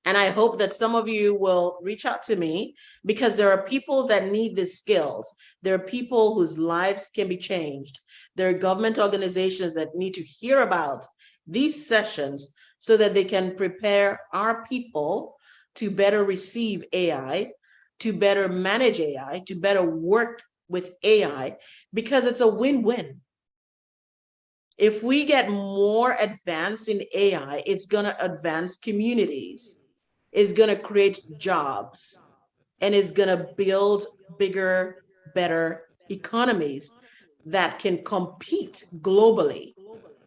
And I hope that some of you will reach out to me, because there are people that need these skills. There are people whose lives can be changed. There are government organizations that need to hear about these sessions so that they can prepare our people to better receive AI, to better manage AI, to better work with AI, because it's a win-win. If we get more advanced in AI, it's going to advance communities, is going to create jobs, and is going to build bigger, better economies that can compete globally.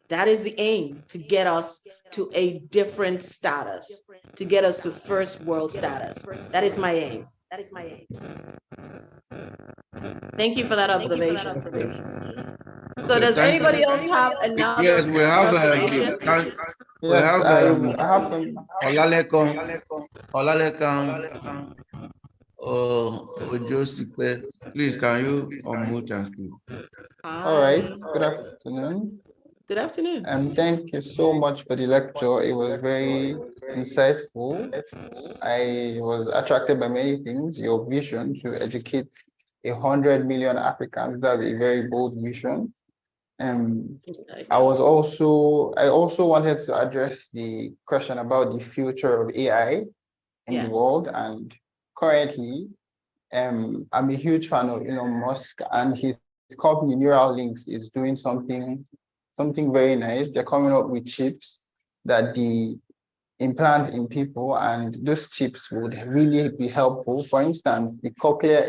That is the aim, to get us to a different status, to get us to first world status. That is my aim. Thank you for that observation. So Okay, does thank anybody you. else have another Yes, we have observation? we Yes, have I have some. Olalekan Ojosipe. Please, can you unmute and speak? All right. Hi. Good afternoon. Good afternoon. Thank you so much for the lecture. It was very insightful. I was attracted by many things. Your vision to educate 100 million Africans, that's a very bold vision. I also wanted to address the question about the future of AI in the Yes. world. And currently, I'm a huge fan of Elon Musk, and his company Neuralinks is doing something very nice. They're coming up with chips that the implant in people, and those chips would really be helpful. For instance, the cochlear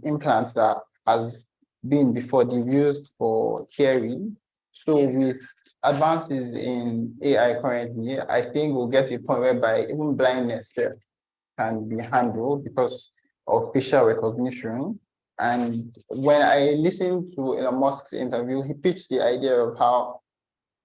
implants that has been before, they've used for hearing. So with advances in AI currently, I think we'll get to a point whereby even blindness here can be handled because of facial recognition. And when I listened to Elon Musk's interview, he pitched the idea of how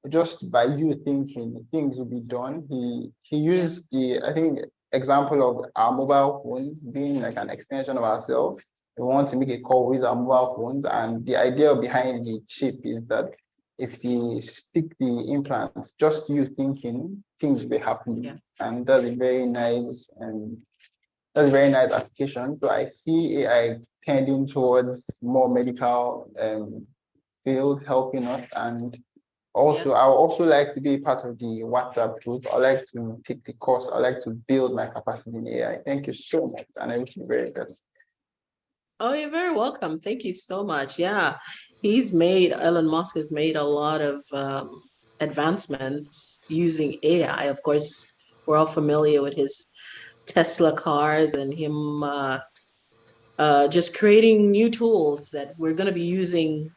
just by you thinking, things will be done. He used the, I think, example of our mobile phones being like an extension of ourselves. We want to make a call with our mobile phones, and the idea behind the chip is that if they stick the implants, just you thinking, things will be happening. And that's a very nice application. So I see AI tending towards more medical fields helping us, and Also, I would also like to be part of the WhatsApp group. I like to take the course. I like to build my capacity in AI. Thank you so much, and I wish you very best. Oh, you're very welcome. Thank you so much. Yeah, Elon Musk has made a lot of advancements using AI. Of course, we're all familiar with his Tesla cars and him just creating new tools that we're going to be using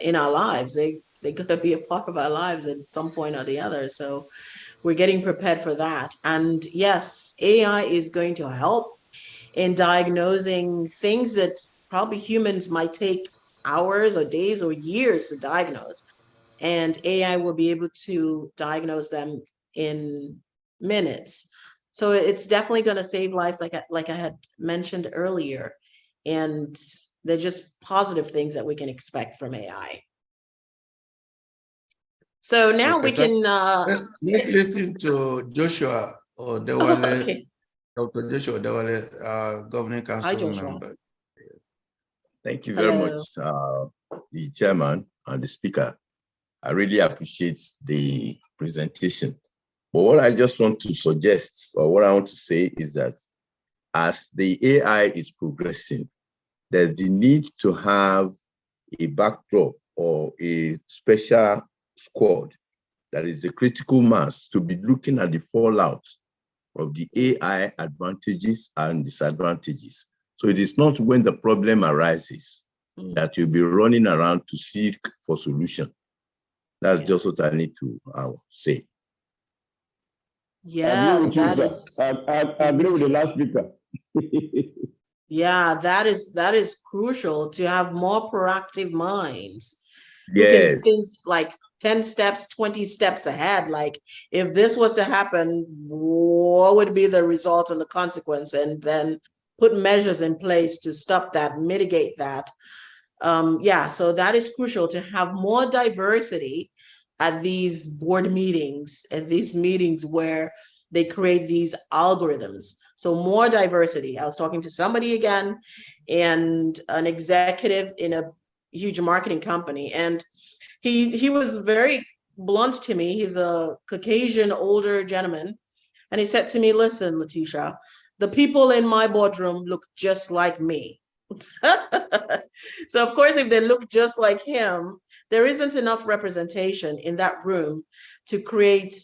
in our lives. They're going to be a part of our lives at some point or the other. So we're getting prepared for that. And yes, AI is going to help in diagnosing things that probably humans might take hours or days or years to diagnose. And AI will be able to diagnose them in minutes. So it's definitely going to save lives, like I had mentioned earlier. And they're just positive things that we can expect from AI. So now Okay, we can let's listen to Joshua Odewale, okay. Dr. Joshua Odewale, Governing Hi, Council Joshua. member. Thank you very Hello. much, the chairman and the speaker. I really appreciate the presentation. But what I just want to suggest, or what I want to say is that as the AI is progressing, there's the need to have a backdrop or a special squad that is the critical mass to be looking at the fallout of the AI advantages and disadvantages. So it is not when the problem arises that you'll be running around to seek for solution. That's just what I need to say. Yes, that is. I agree with the last speaker. Yeah, that is crucial to have more proactive minds who can Yes. think like 10 steps, 20 steps ahead. Like, if this was to happen, what would be the result and the consequence? And then put measures in place to stop that, mitigate that. Yeah, so that is crucial to have more diversity at these board meetings, at these meetings where they create these algorithms. So more diversity. I was talking to somebody again, and an executive in a huge marketing company, and he was very blunt to me. He's a Caucasian older gentleman, and he said to me, "Listen, Letitia, the people in my boardroom look just like me." So of course, if they look just like him, there isn't enough representation in that room to create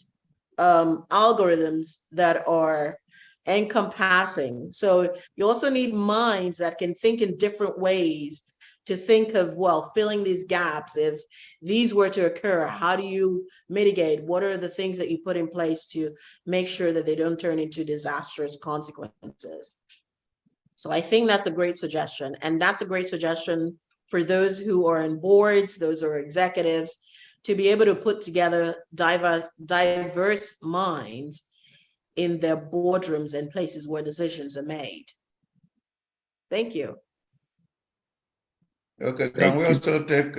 algorithms that are encompassing. So you also need minds that can think in different ways to think of, well, filling these gaps. If these were to occur, how do you mitigate? What are the things that you put in place to make sure that they don't turn into disastrous consequences? So I think that's a great suggestion. And that's a great suggestion for those who are in boards, those who are executives, to be able to put together diverse minds in their boardrooms and places where decisions are made. Thank you. Okay, can we also take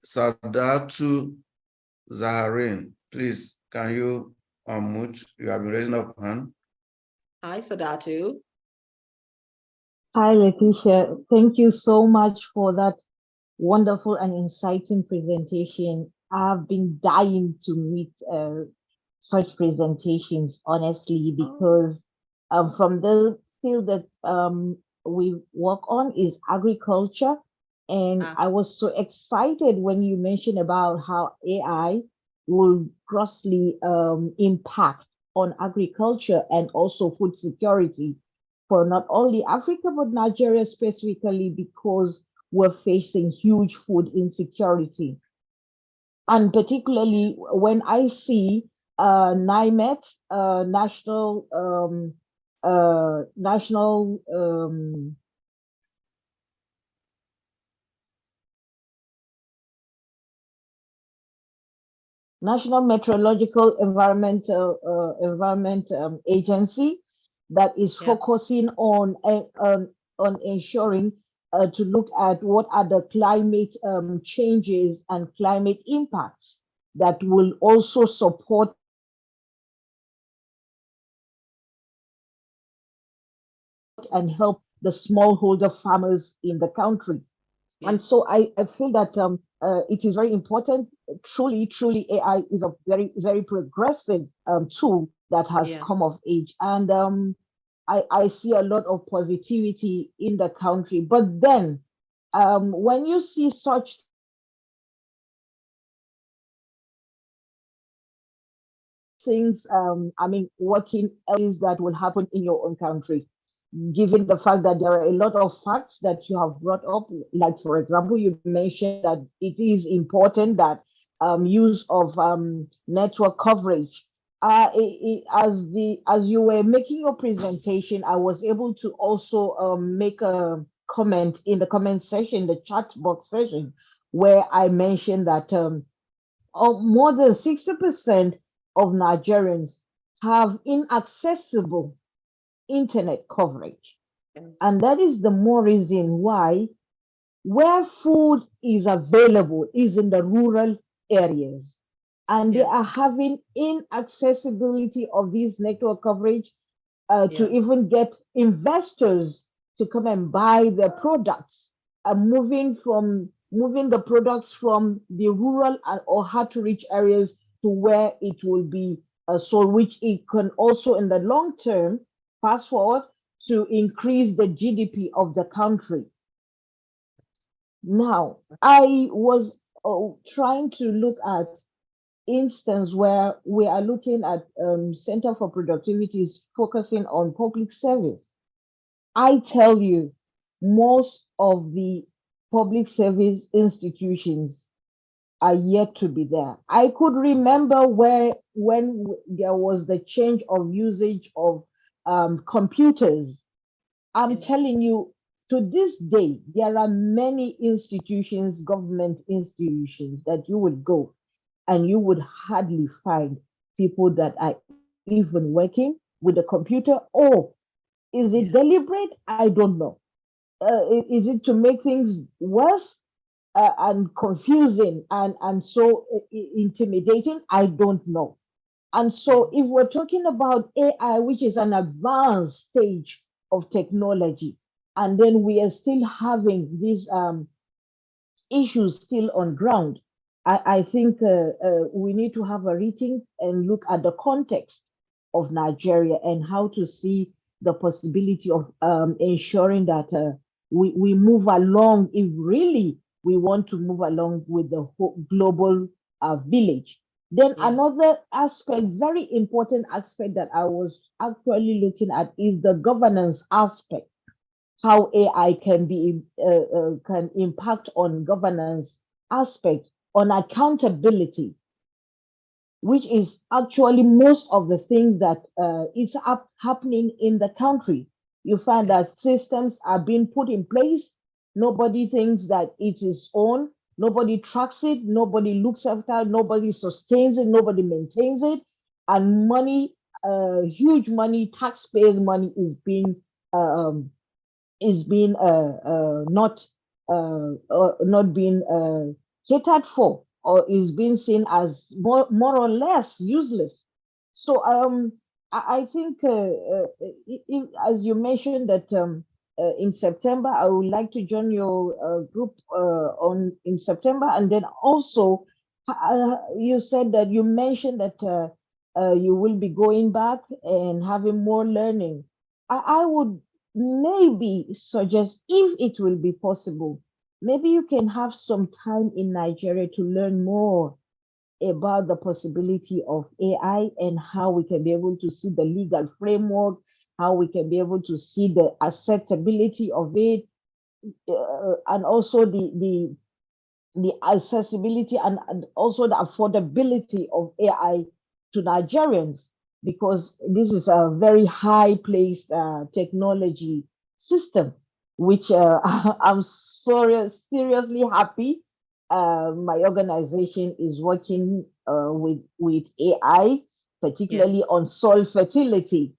Sadatu Zaharin? Please, can you unmute? You have been raising up hand. Hi, Sadatu. Hi, Letitia. Thank you so much for that wonderful and inciting presentation. I've been dying to meet such presentations, honestly, because from the field that we work on is agriculture. And I was so excited when you mentioned about how AI will grossly impact on agriculture and also food security for not only Africa, but Nigeria specifically, because we're facing huge food insecurity. And particularly when I see NIMET, National National Meteorological Environment Agency that is focusing on ensuring to look at what are the climate changes and climate impacts that will also support and help the smallholder farmers in the country. And so I feel that it is very important. Truly, AI is a very progressive tool that has Yeah. come of age, and I see a lot of positivity in the country. But then, when you see such things, I mean, working else that will happen in your own country, given the fact that there are a lot of facts that you have brought up, like for example, you mentioned that it is important that use of network coverage. As you were making your presentation, I was able to also make a comment in the comment section, the chat box section, where I mentioned that more than 60% of Nigerians have inaccessible internet coverage. Mm. And that is the more reason why where food is available is in the rural areas. And they Yeah. are having inaccessibility of this network coverage to Yeah. even get investors to come and buy their products, moving the products from the rural or hard to reach areas to where it will be sold, which it can also in the long term fast forward to increase the GDP of the country. Now, I was trying to look at instance where we are looking at Center for Productivity is focusing on public service. I tell you, most of the public service institutions are yet to be there. I could remember where when there was the change of usage of computers. I'm Yeah. telling you, to this day, there are many institutions, government institutions, that you would go and you would hardly find people that are even working with the computer. Or is it Yeah. deliberate? I don't know. Is it to make things worse and confusing and so intimidating? I don't know. And Yeah. so, if we're talking about AI, which is an advanced stage of technology, and then we are still having these issues still on ground, I think we need to have a rethink and look at the context of Nigeria and how to see the possibility of ensuring that we move along if really we want to move along with the whole global village. Then Yeah. another aspect, very important aspect that I was actually looking at is the governance aspect, how AI can impact on governance aspect, on accountability, which is actually most of the things that is happening in the country. You find Yeah. that systems are being put in place. Nobody thinks that it is own. Nobody tracks it. Nobody looks after it. Nobody sustains it. Nobody maintains it. And money, huge money, taxpayers' money is being not being catered for, or is being seen as more or less useless. So I think as you mentioned that in September I would like to join your group on in September, and then also you said that you mentioned that you will be going back and having more learning. I would maybe suggest, if it will be possible, maybe you can have some time in Nigeria to learn more about the possibility of AI and how we can be able to see the legal framework, how we can be able to see the acceptability of it, and also the accessibility and also the affordability of AI to Nigerians, because this is a very high placed technology system, which I'm seriously happy. My organization is working with AI, Yeah. particularly on soil fertility,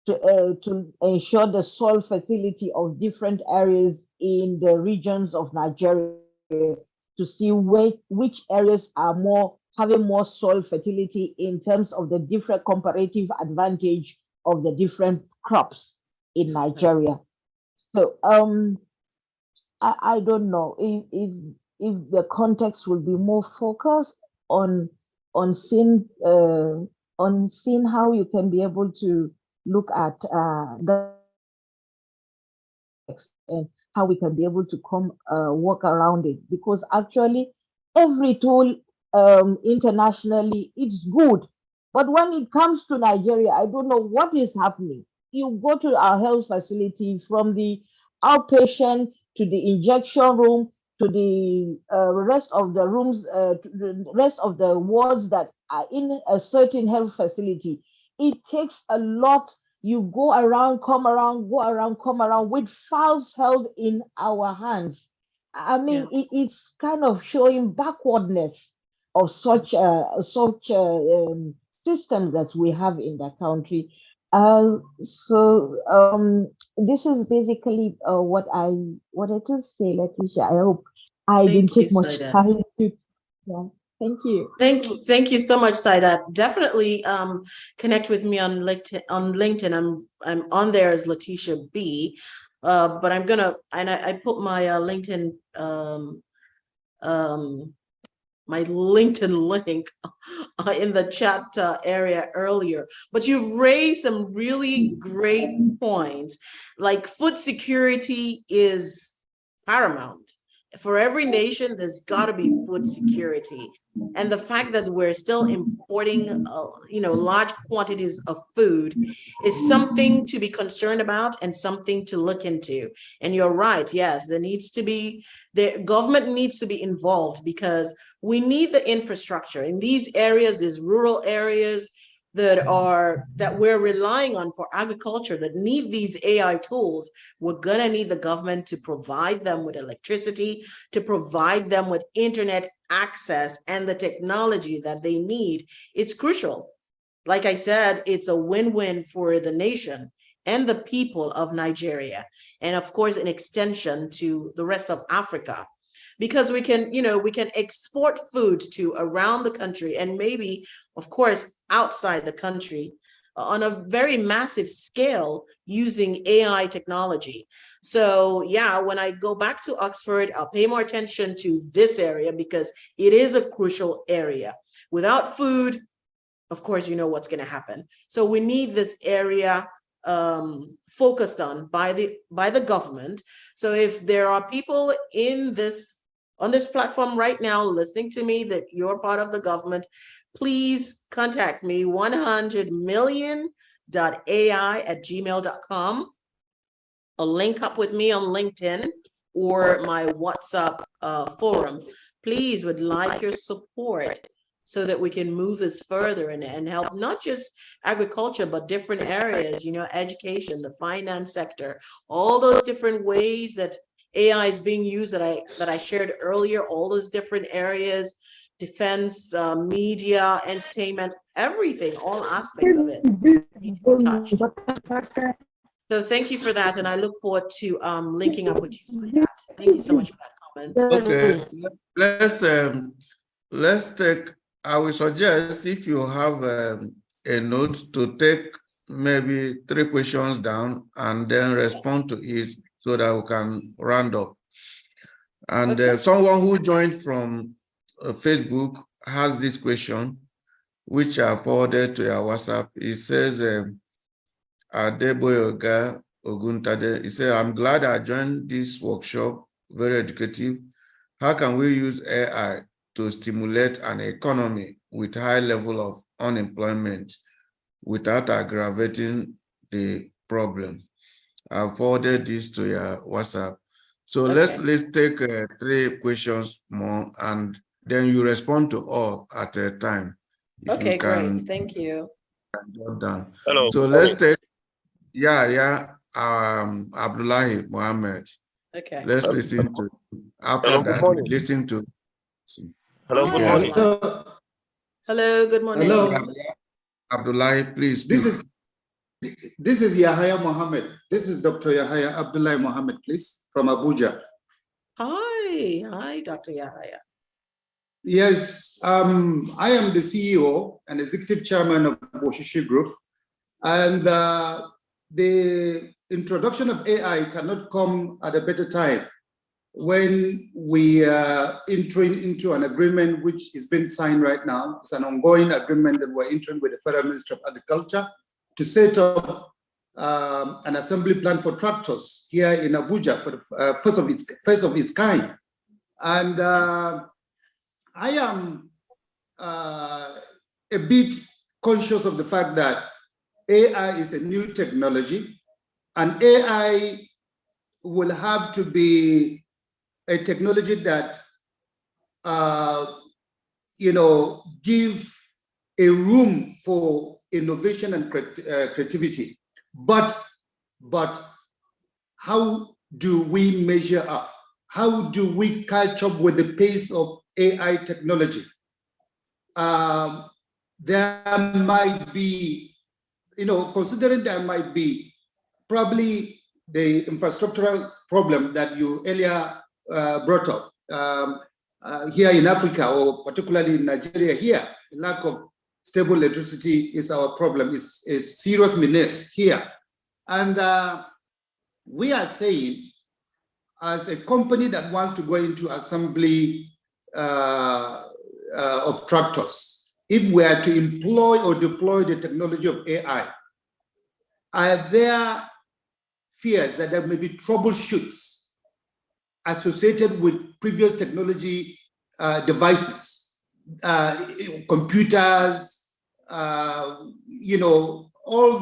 to ensure the soil fertility of different areas in the regions of Nigeria, to see which areas are more having more soil fertility in terms of the different comparative advantage of the different crops in Right. Nigeria. So I don't know if if the context will be more focused on seeing how you can be able to look at the and how we can be able to come work around it, because actually every tool internationally it's good, but when it comes to Nigeria, I don't know what is happening. You go to our health facility, from the outpatient to the injection room to the rest of the rooms, to the rest of the wards that are in a certain health facility. It takes a lot. You go around, come around, go around, come around with files held in our hands. I mean, it's kind of showing backwardness of such systems that we have in the country. Uh, this is basically what I wanted to say, Letitia. I hope I didn't Thank you, take much Saidat. time to. Yeah, thank you. Thank you so much, Saidat. Definitely connect with me on LinkedIn. I'm on there as Letitia B. But I'm gonna, and I put my LinkedIn my LinkedIn link in the chat area earlier. But you've raised some really great points. Like, food security is paramount. For every nation, there's got to be food security. And the fact that we're still importing, large quantities of food is something to be concerned about and something to look into. And you're right. Yes, the government needs to be involved, because we need the infrastructure in these areas, these rural areas that we're relying on for agriculture, that need these AI tools. We're gonna need the government to provide them with electricity, to provide them with internet access and the technology that they need. It's crucial. Like I said, it's a win-win for the nation and the people of Nigeria, and of course, an extension to the rest of Africa, because we can export food to around the country, and maybe, of course, outside the country on a very massive scale using AI technology. So yeah, when I go back to Oxford, I'll pay more attention to this area, because it is a crucial area. Without food, of course, you know what's going to happen. So we need this area focused on by the government. So if there are people on this platform right now listening to me that you're part of the government, please contact me, 100million.ai@gmail.com, or link up with me on LinkedIn or my WhatsApp forum. Please, would like your support so that we can move this further and help not just agriculture, but different areas, education, the finance sector, all those different ways that AI is being used that I shared earlier, all those different areas, defense, media, entertainment, everything, all aspects of it need to be touched. So thank you for that, and I look forward to linking up with you. Thank you so much for that comment. Okay, let's take. I will suggest, if you have a note, to take maybe 3 questions down and then respond to it so that we can round up. And someone who joined from Facebook has this question, which I forwarded to your WhatsApp. It says, Adeboyoga Oguntade, he said, I'm glad I joined this workshop, very educative. How can we use AI to stimulate an economy with high level of unemployment without aggravating the problem? I forwarded this to your WhatsApp. So let's take 3 questions more, and then you respond to all at a time. If you can, great. Thank you. Jot down. Hello. So let's take, Abdullahi Mohammed. Okay. Let's listen to, after Hello, that, good morning. listen to. Hello, good morning. Hello, good morning. Hello. Abdullahi, please speak. This is Yahya Mohammed. This is Dr. Yahya Abdullahi Mohammed, please, from Abuja. Hi, Dr. Yahya. Yes, I am the CEO and executive chairman of Boshishi Group, and the introduction of AI cannot come at a better time, when we are entering into an agreement which is being signed right now. It's an ongoing agreement that we're entering with the Federal Ministry of Agriculture to set up an assembly plant for tractors here in Abuja for the first of its kind. And I am a bit conscious of the fact that AI is a new technology, and AI will have to be a technology that give a room for innovation and creativity. But how do we measure up? How do we catch up with the pace of AI technology? There might be, considering there might be probably the infrastructural problem that you earlier brought up here in Africa, or particularly in Nigeria here, lack of stable electricity is our problem, is a serious menace here. And we are saying, as a company that wants to go into assembly of tractors, if we are to employ or deploy the technology of AI, are there fears that there may be troubleshoots associated with previous technology devices, computers, all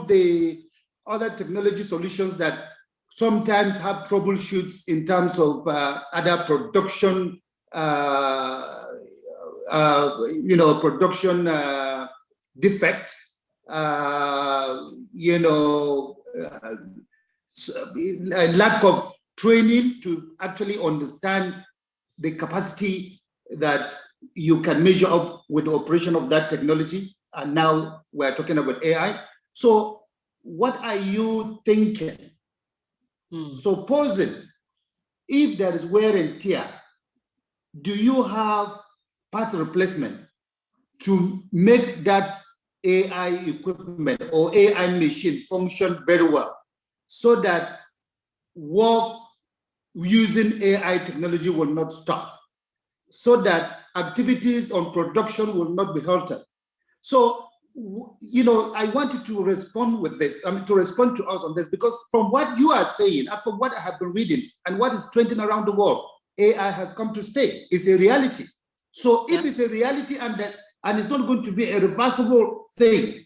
the other technology solutions that sometimes have troubleshoots in terms of other production, production defect, lack of training to actually understand the capacity that you can measure up with the operation of that technology. And now we're talking about AI. So what are you thinking? Supposing if there is wear and tear, do you have parts replacement to make that AI equipment or AI machine function very well, so that work using AI technology will not stop, so that activities on production will not be halted? So, I wanted to respond with this, to respond to us on this, because from what you are saying, and from what I have been reading, and what is trending around the world, AI has come to stay. It's a reality. So if it's a reality and it's not going to be a reversible thing,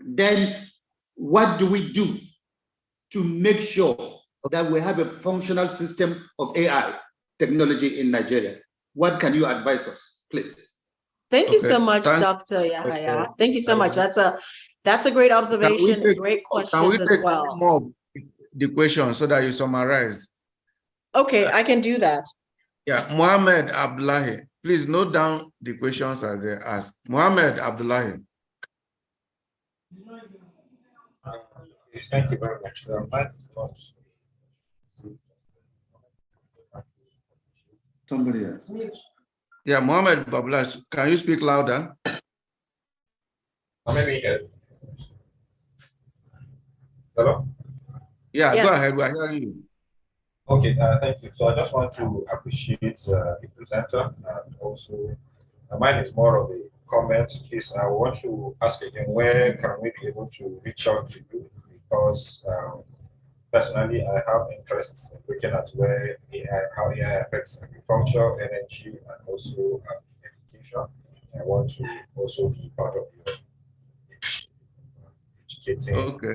then what do we do to make sure that we have a functional system of AI technology in Nigeria? What can you advise us, please? Thank you so much, Dr. Yahaya. Thank you so much. That's a great observation, great questions as well. More of the question so that you summarize? Okay, I can do that. Yeah, Mohammed Abdullahi, please note down the questions as they ask. Mohammed Abdullahi. Thank you very much. Somebody else. Yeah, Mohammed Abdullahi, can you speak louder? Maybe hello? Yeah, yes. Go ahead. We're hearing you. Okay, thank you. So I just want to appreciate the presenter, and also mine is more of a comment. Please, I want to ask again, where can we be able to reach out to you? Because personally, I have interest in looking at how AI affects agriculture, energy, and also education. I want to also be part of your educating. Okay.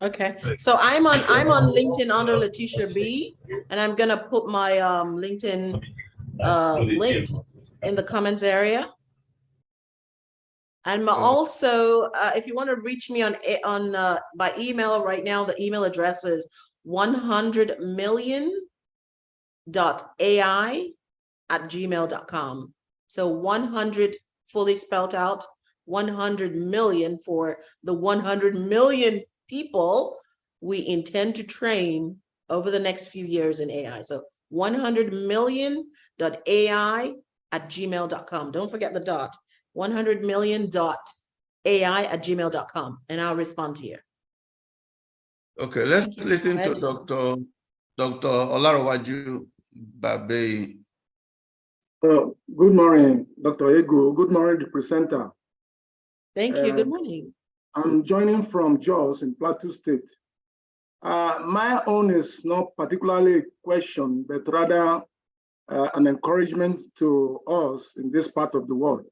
Okay, so I'm on LinkedIn under Letitia B, and I'm gonna put my LinkedIn link in the comments area. And also, if you want to reach me by email right now, the email address is 100million.ai@gmail.com. So 100 fully spelled out, 100 million for the 100 million people we intend to train over the next few years in AI. So 100million.ai@gmail.com. Don't forget the dot. 100million.ai@gmail.com, and I'll respond to you. Okay, let's listen to Dr. Dr. Olarowaju Babe. Good morning, Dr. Ego. Good morning, the presenter. Thank you. Good morning. I'm joining from Jos in Plateau State. My own is not particularly a question, but rather an encouragement to us in this part of the world.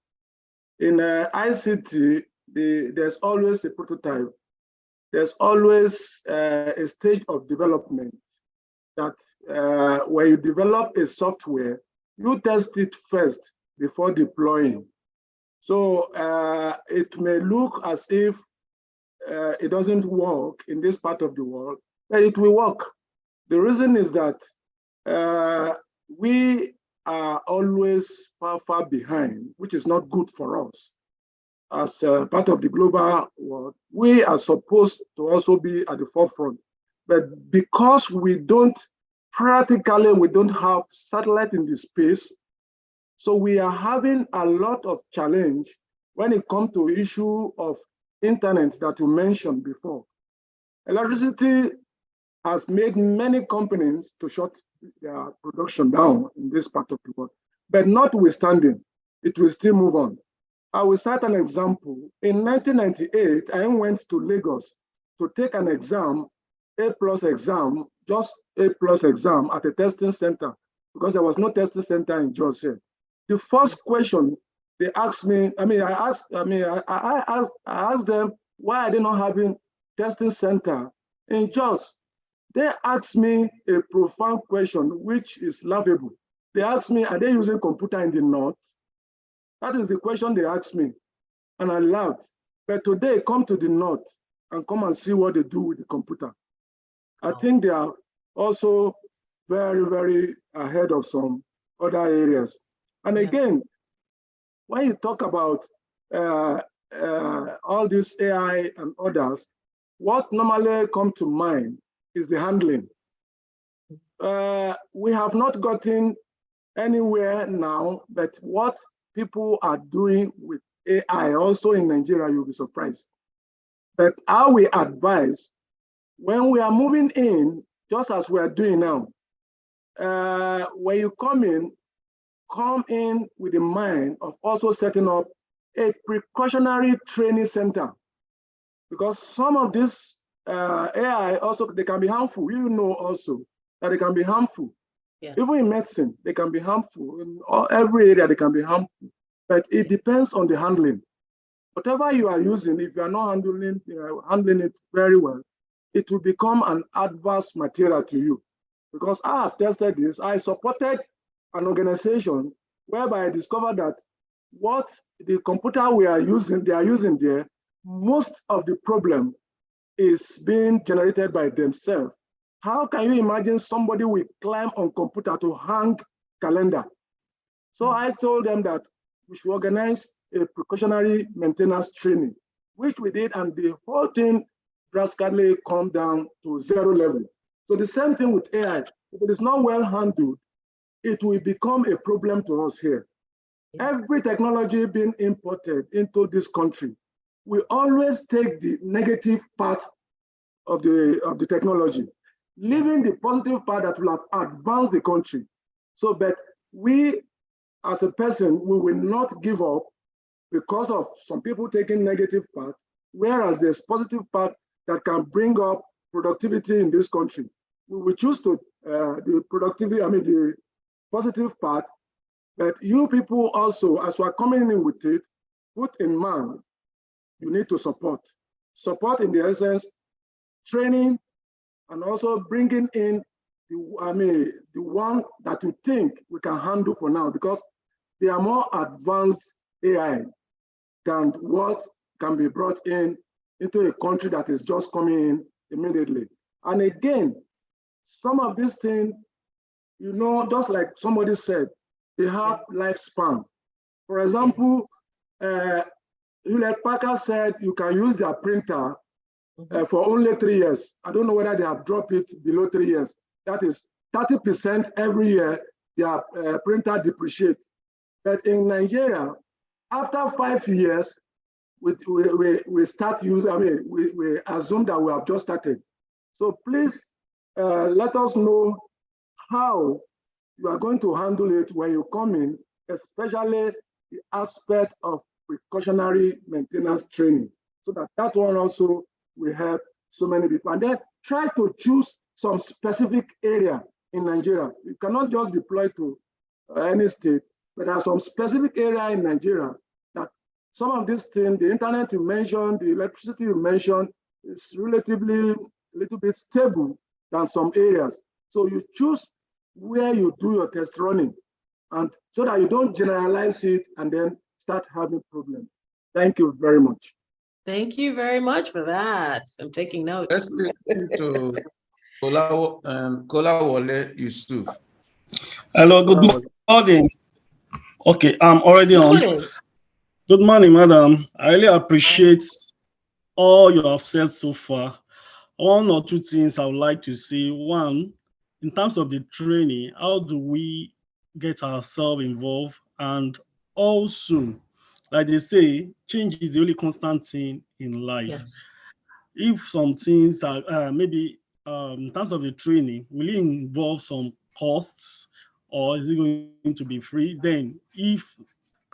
In ICT, there's always a prototype. There's always a stage of development that where you develop a software, you test it first before deploying. So it may look as if it doesn't work in this part of the world, but it will work. The reason is that we are always far behind, which is not good for us. As part of the global world, we are supposed to also be at the forefront. But because we don't have satellite in the space, so we are having a lot of challenge when it comes to issue of internet that you mentioned before. Electricity has made many companies to shut their production down in this part of the world. But notwithstanding, it will still move on. I will cite an example. In 1998, I went to Lagos to take an exam, A+ exam, just A+ exam at a testing center, because there was no testing center in Jos here. The first question they asked me, I asked them, why are they not having testing center in Jos? They asked me a profound question, which is laughable. They asked me, are they using computer in the north? That is the question they asked me, and I laughed. But today, come to the north and come and see what they do with the computer. I think they are also very ahead of some other areas. And again, when you talk about all this AI and others, what normally comes to mind is the handling. We have not gotten anywhere now, but what people are doing with AI also in Nigeria, you'll be surprised. But how we advise, when we are moving in, just as we are doing now, when you come in with the mind of also setting up a precautionary training center. Because some of this AI also, they can be harmful. You know also that they can be harmful. Yes. Even in medicine, they can be harmful. In every area, they can be harmful. But it depends on the handling. Whatever you are using, if you are not handling it very well, it will become an adverse material to you. Because I have tested this. I supported an organization whereby I discovered that what the computer they are using there, most of the problem is being generated by themselves. How can you imagine somebody will climb on computer to hang calendar? So I told them that we should organize a precautionary maintenance training, which we did, and the whole thing drastically come down to 0 level. So the same thing with AI. If it is not well handled, it will become a problem to us here. Every technology being imported into this country, we always take the negative part of the technology, leaving the positive part that will have advanced the country. So, but we, as a person, we will not give up because of some people taking negative part, whereas there's positive part that can bring up productivity in this country. We will choose to the productivity, the positive part, but you people also, as we are coming in with it, put in mind, you need to support. Support in the essence, training, and also bringing in the one that you think we can handle for now, because they are more advanced AI than what can be brought into a country that is just coming in immediately. And again, some of these things, just like somebody said, they have lifespan. For example, Hewlett-Packard said you can use their printer for only 3 years. I don't know whether they have dropped it below 3 years. That is 30% every year, their printer depreciates. But in Nigeria, after 5 years, we start using, we assume that we have just started. So please, let us know how you are going to handle it when you come in, especially the aspect of precautionary maintenance training, so that one also will help so many people. And then try to choose some specific area in Nigeria. You cannot just deploy to any state, but there are some specific area in Nigeria that some of these things, the internet you mentioned, the electricity you mentioned, is relatively a little bit stable than some areas. So you choose where you do your test running, and so that you don't generalize it and then start having problems. Thank you very much. Thank you very much for that. I'm taking notes. Let's listen to Kolawole Yusuf. Hello, good morning. Okay, I'm already on. Good morning, madam. I really appreciate all you have said so far. One or two things I would like to say. One, in terms of the training, how do we get ourselves involved? And also, like they say, change is the only constant thing in life. Yes. If some things are maybe in terms of the training, will it involve some costs, or is it going to be free? Then if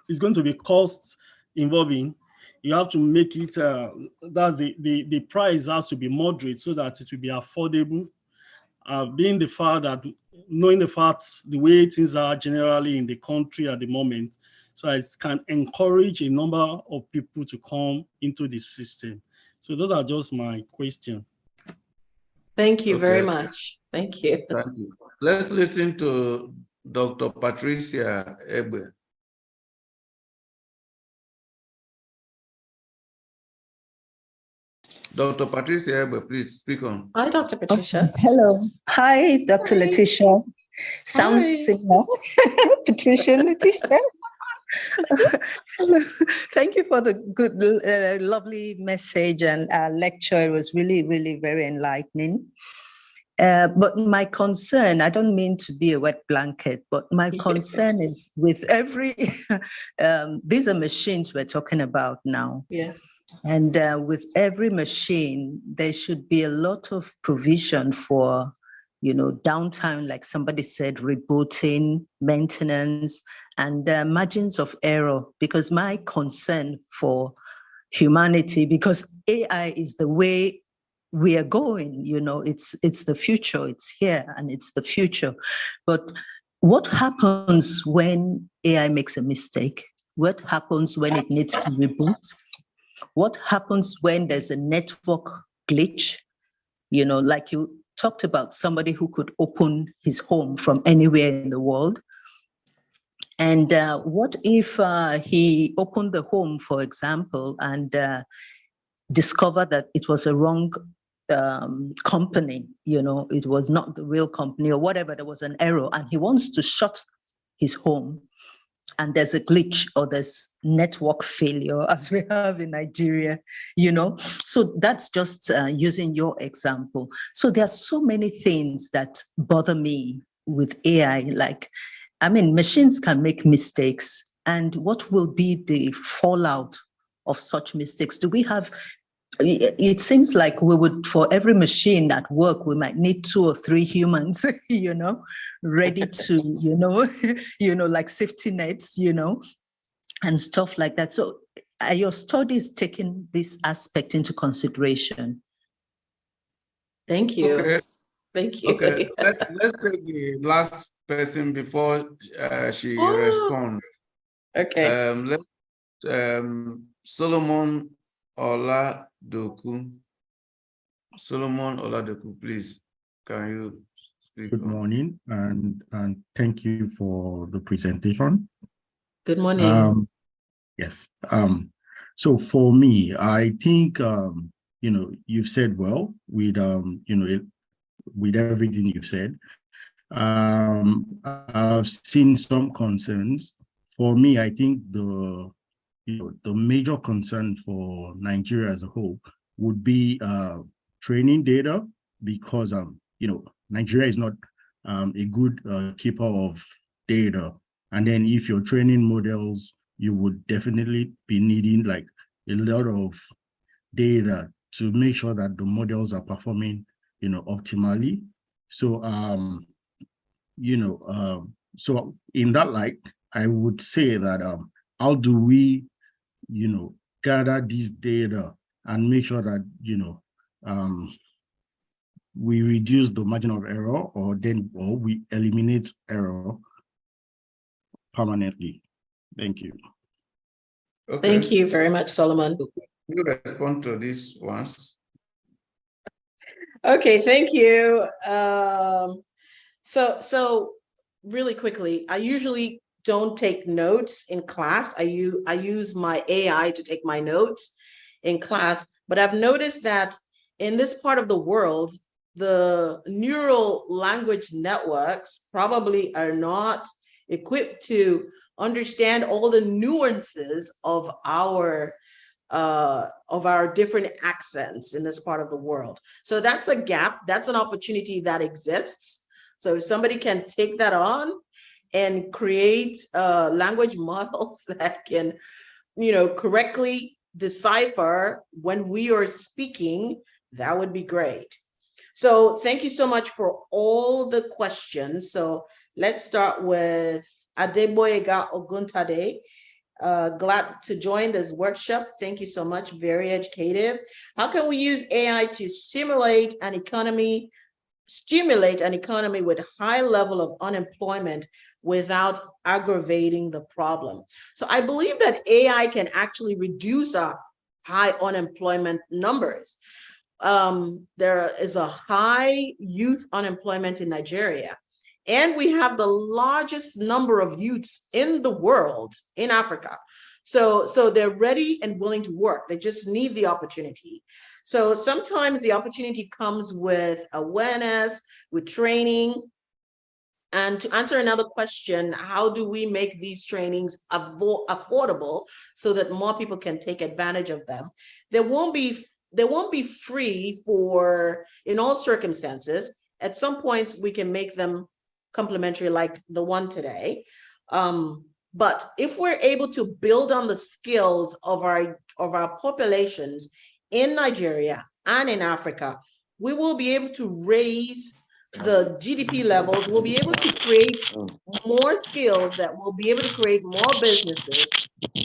it's going to be costs involving, you have to make it that the price has to be moderate so that it will be affordable. Being the fact that knowing the facts, the way things are generally in the country at the moment, so it can encourage a number of people to come into the system. So those are just my questions. Thank you very much. Thank you. Thank you. Let's listen to Dr. Patricia Egbe. Dr. Patricia Egbe, please speak on. Hi, Dr. Patricia. Hello. Hi, Dr. Letitia. Sounds similar. Patricia, Letitia. Hello. Thank you for the good, lovely message and lecture. It was really, really very enlightening. But my concern, I don't mean to be a wet blanket, but my concern is with every, these are machines we're talking about now. Yes. And with every machine, there should be a lot of provision for, you know, downtime, like somebody said, rebooting, maintenance, and margins of error. Because my concern for humanity, because AI is the way we are going, you know, it's the future, it's here and it's the future. But what happens when AI makes a mistake? What happens when it needs to reboot? What happens when there's a network glitch? You know, like you talked about somebody who could open his home from anywhere in the world. And what if he opened the home, for example, and discovered that it was a wrong company, you know, it was not the real company or whatever, there was an error, and he wants to shut his home, and there's a glitch or there's network failure, as we have in Nigeria, you know? So that's just using your example. So there are so many things that bother me with AI, like, I mean, machines can make mistakes, and what will be the fallout of such mistakes? Do we have, it seems like we would, for every machine at work, we might need 2 or 3 humans, you know, ready to, you know, like safety nets, you know, and stuff like that. So are your studies taking this aspect into consideration? Thank you. Okay. Thank you. Okay, let's take the last person before she responds. Okay. Let's Solomon Oladoku. Solomon Oladoku, please, can you speak? Good morning, and thank you for the presentation. Good morning. Yes. So for me, I think you know, you've said well with you know, with everything you've said. I've seen some concerns. For me, I think the major concern for Nigeria as a whole would be training data, because you know, Nigeria is not a good keeper of data. And then if you're training models, you would definitely be needing like a lot of data to make sure that the models are performing, you know, optimally. So, so in that light, I would say that how do we, gather this data and make sure that, we reduce the margin of error, or we eliminate error permanently. Thank you. Okay. Thank you very much, Solomon. You respond to these ones. Okay, thank you. So really quickly, I usually don't take notes in class. I use my AI to take my notes in class, but I've noticed that in this part of the world, the neural language networks probably are not equipped to understand all the nuances of our different accents in this part of the world. So that's a gap, that's an opportunity that exists. So if somebody can take that on and create language models that can, correctly decipher when we are speaking, that would be great. So thank you so much for all the questions. So let's start with Adeboyega Oguntade. Glad to join this workshop. Thank you so much. Very educative. How can we use AI to stimulate an economy with high level of unemployment without aggravating the problem? So I believe that AI can actually reduce our high unemployment numbers. There is a high youth unemployment in Nigeria, and we have the largest number of youths in the world, in Africa. So they're ready and willing to work. They just need the opportunity. So sometimes the opportunity comes with awareness, with training. And to answer another question, how do we make these trainings affordable so that more people can take advantage of them? They won't be free in all circumstances. At some points, we can make them complimentary, like the one today. But if we're able to build on the skills of our populations in Nigeria and in Africa, we will be able to raise the GDP levels. We'll be able to create more skills that will be able to create more businesses,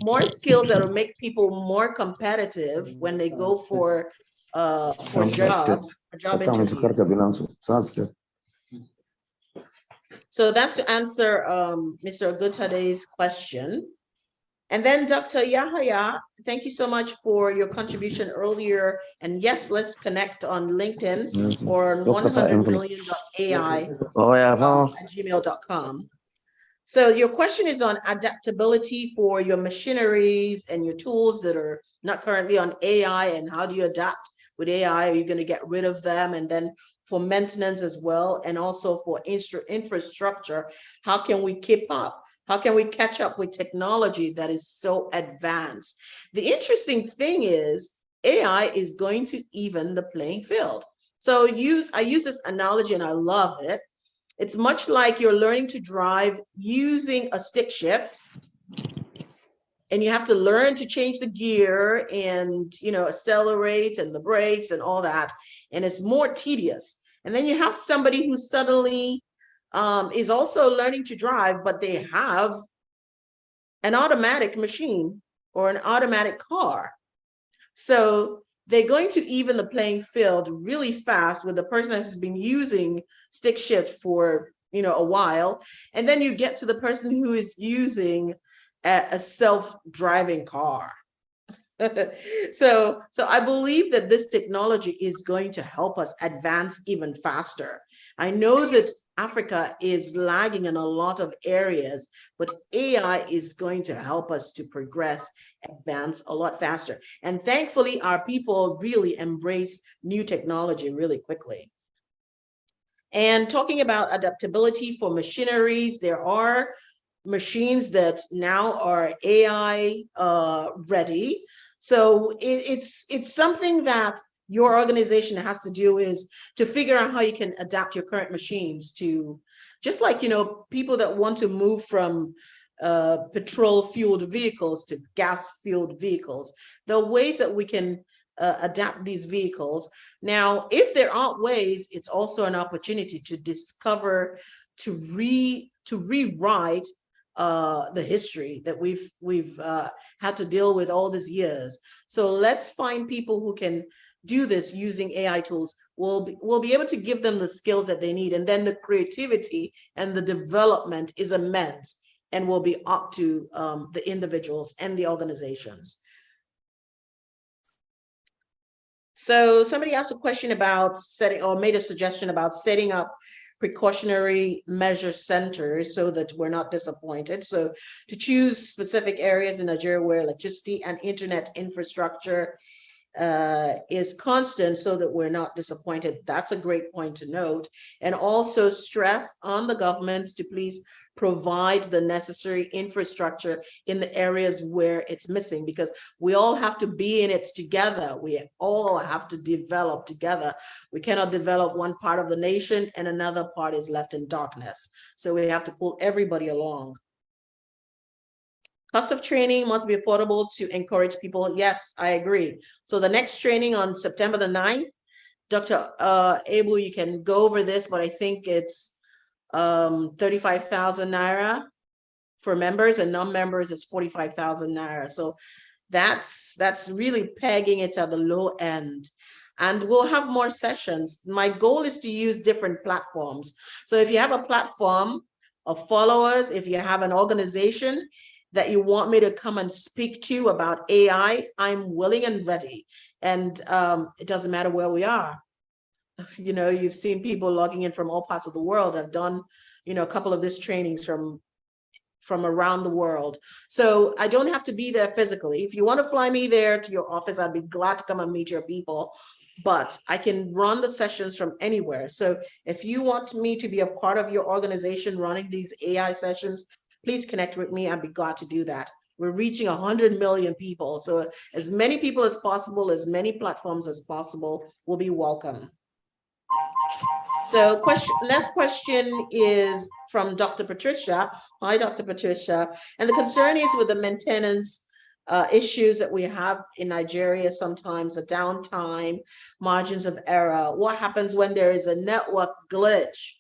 more skills that will make people more competitive when they go for job interviews. So that's to answer Mr. Ogutade's question. And then Dr. Yahaya, thank you so much for your contribution earlier. And yes, let's connect on LinkedIn or on 100million.ai at gmail.com. So your question is on adaptability for your machineries and your tools that are not currently on AI, and how do you adapt with AI? Are you going to get rid of them? And then for maintenance as well, and also for infrastructure, how can we keep up? How can we catch up with technology that is so advanced? The interesting thing is AI is going to even the playing field. So I use this analogy and I love it. It's much like you're learning to drive using a stick shift, and you have to learn to change the gear and, accelerate and the brakes and all that. And it's more tedious. And then you have somebody who suddenly is also learning to drive, but they have an automatic machine or an automatic car. So they're going to even the playing field really fast with the person that has been using stick shift for, a while. And then you get to the person who is using a self-driving car. So I believe that this technology is going to help us advance even faster. I know that Africa is lagging in a lot of areas, but AI is going to help us to progress, advance a lot faster. And thankfully, our people really embrace new technology really quickly. And talking about adaptability for machineries, there are machines that now are AI ready. So it's something that your organization has to do, is to figure out how you can adapt your current machines to, just like, people that want to move from petrol fueled vehicles to gas fueled vehicles. The ways that we can adapt these vehicles. Now, if there aren't ways, it's also an opportunity to discover, to rewrite the history that we've had to deal with all these years. So let's find people who can do this using AI tools. We'll be able to give them the skills that they need, and then the creativity and the development is immense and will be up to the individuals and the organizations. So somebody asked a question about setting, or made a suggestion about setting up precautionary measure centers so that we're not disappointed. So to choose specific areas in Nigeria where electricity and internet infrastructure is constant so that we're not disappointed. That's a great point to note. And also stress on the government to please provide the necessary infrastructure in the areas where it's missing, because we all have to be in it together. We all have to develop together. We cannot develop one part of the nation and another part is left in darkness. So we have to pull everybody along. Cost of training must be affordable to encourage people. Yes, I agree. So the next training on September the 9th, Dr. Abel, you can go over this, but I think it's 35,000 Naira for members, and non-members is 45,000 Naira. So that's really pegging it at the low end. And we'll have more sessions. My goal is to use different platforms. So if you have a platform of followers, if you have an organization that you want me to come and speak to about AI, I'm willing and ready. And it doesn't matter where we are. You know, you've seen people logging in from all parts of the world. I've done, you know, a couple of these trainings from around the world. So I don't have to be there physically. If you want to fly me there to your office, I'd be glad to come and meet your people, but I can run the sessions from anywhere. So if you want me to be a part of your organization running these AI sessions, please connect with me. I'd be glad to do that. We're reaching 100 million people. So as many people as possible, as many platforms as possible will be welcome. So next question is from Dr. Patricia. Hi, Dr. Patricia. And the concern is with the maintenance issues that we have in Nigeria, sometimes the downtime, margins of error. What happens when there is a network glitch?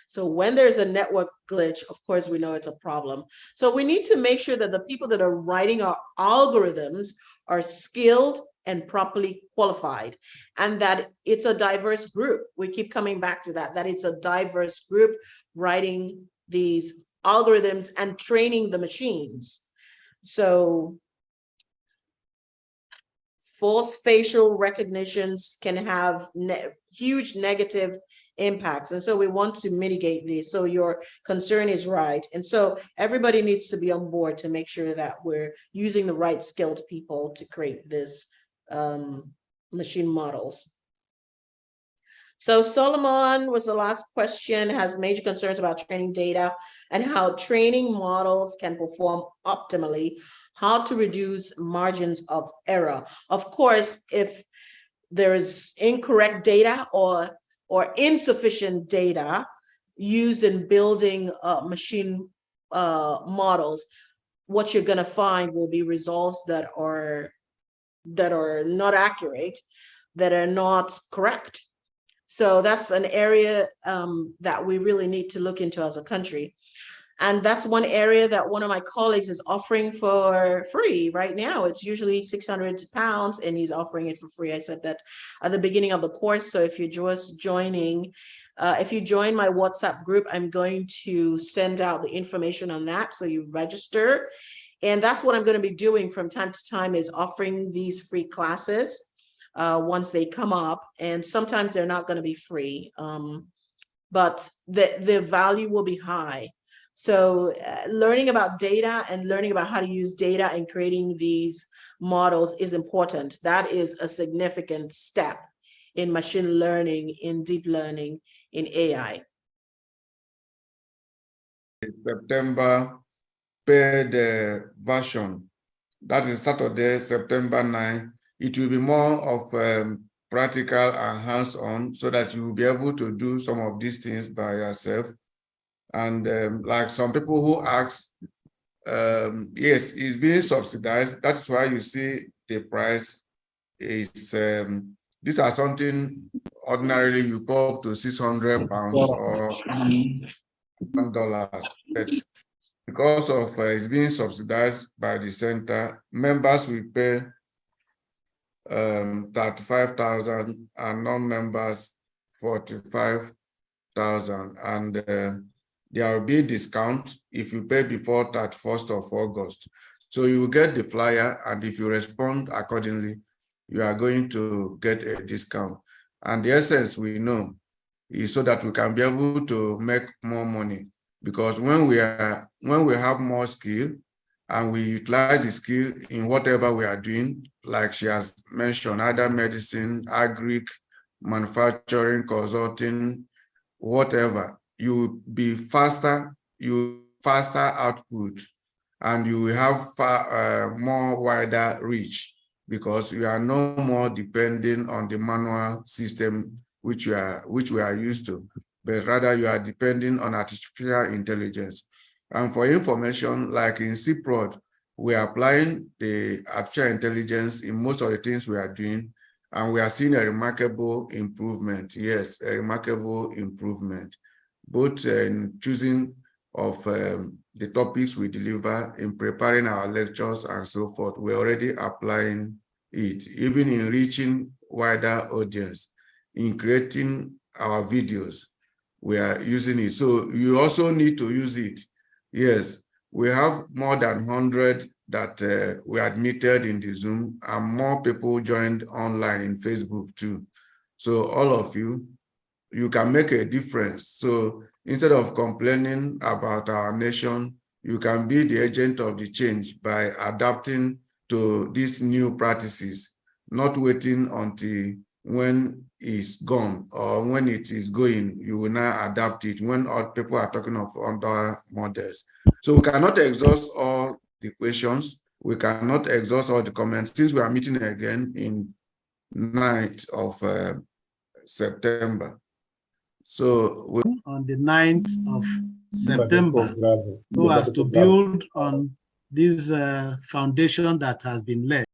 So when there's a network glitch, of course, we know it's a problem. So we need to make sure that the people that are writing our algorithms are skilled and properly qualified, and that it's a diverse group. We keep coming back to that it's a diverse group writing these algorithms and training the machines. So false facial recognitions can have huge negative impacts. And so we want to mitigate these. So your concern is right. And so everybody needs to be on board to make sure that we're using the right skilled people to create this machine models. So Solomon was the last question, has major concerns about training data and how training models can perform optimally, how to reduce margins of error. Of course, if there is incorrect data or insufficient data used in building machine models, what you're going to find will be results that are not accurate, that are not correct. So that's an area that we really need to look into as a country. And that's one area that one of my colleagues is offering for free right now. It's usually 600 pounds and he's offering it for free. I said that at the beginning of the course. So if you're just joining, if you join my WhatsApp group, I'm going to send out the information on that. So you register. And that's what I'm going to be doing from time to time, is offering these free classes once they come up. And sometimes they're not going to be free, but the value will be high. So learning about data and learning about how to use data and creating these models is important. That is a significant step in machine learning, in deep learning, in AI. September paid version, that is Saturday, September 9. It will be more of practical and hands-on, so that you will be able to do some of these things by yourself. And like some people who ask, yes, it's being subsidized. That's why you see the price is these are something ordinarily you pay up to £600 or $1, but because of it's being subsidized by the center, members will pay 35,000 and non-members 45,000, and there will be a discount if you pay before 31st of August. So you will get the flyer, and if you respond accordingly, you are going to get a discount. And the essence we know is so that we can be able to make more money, because when we have more skill and we utilize the skill in whatever we are doing, like she has mentioned, either medicine, agric, manufacturing, consulting, whatever, you will be faster, faster output, and you will have more wider reach, because you are no more depending on the manual system which we are used to, but rather you are depending on artificial intelligence. And for information, like in CeProd, we are applying the artificial intelligence in most of the things we are doing, and we are seeing a remarkable improvement. Yes, a remarkable improvement, both in choosing of the topics we deliver, in preparing our lectures and so forth. We're already applying it, even in reaching wider audience, in creating our videos, we are using it. So you also need to use it. Yes, we have more than 100 that we admitted in the Zoom, and more people joined online in Facebook too. So all of you can make a difference. So instead of complaining about our nation, you can be the agent of the change by adapting to these new practices, not waiting until when it's gone or when it is going, you will now adapt it when all people are talking of other models. So we cannot exhaust all the questions. We cannot exhaust all the comments, since we are meeting again in 9th of September. So on the 9th of September, so as to build on this foundation that has been laid.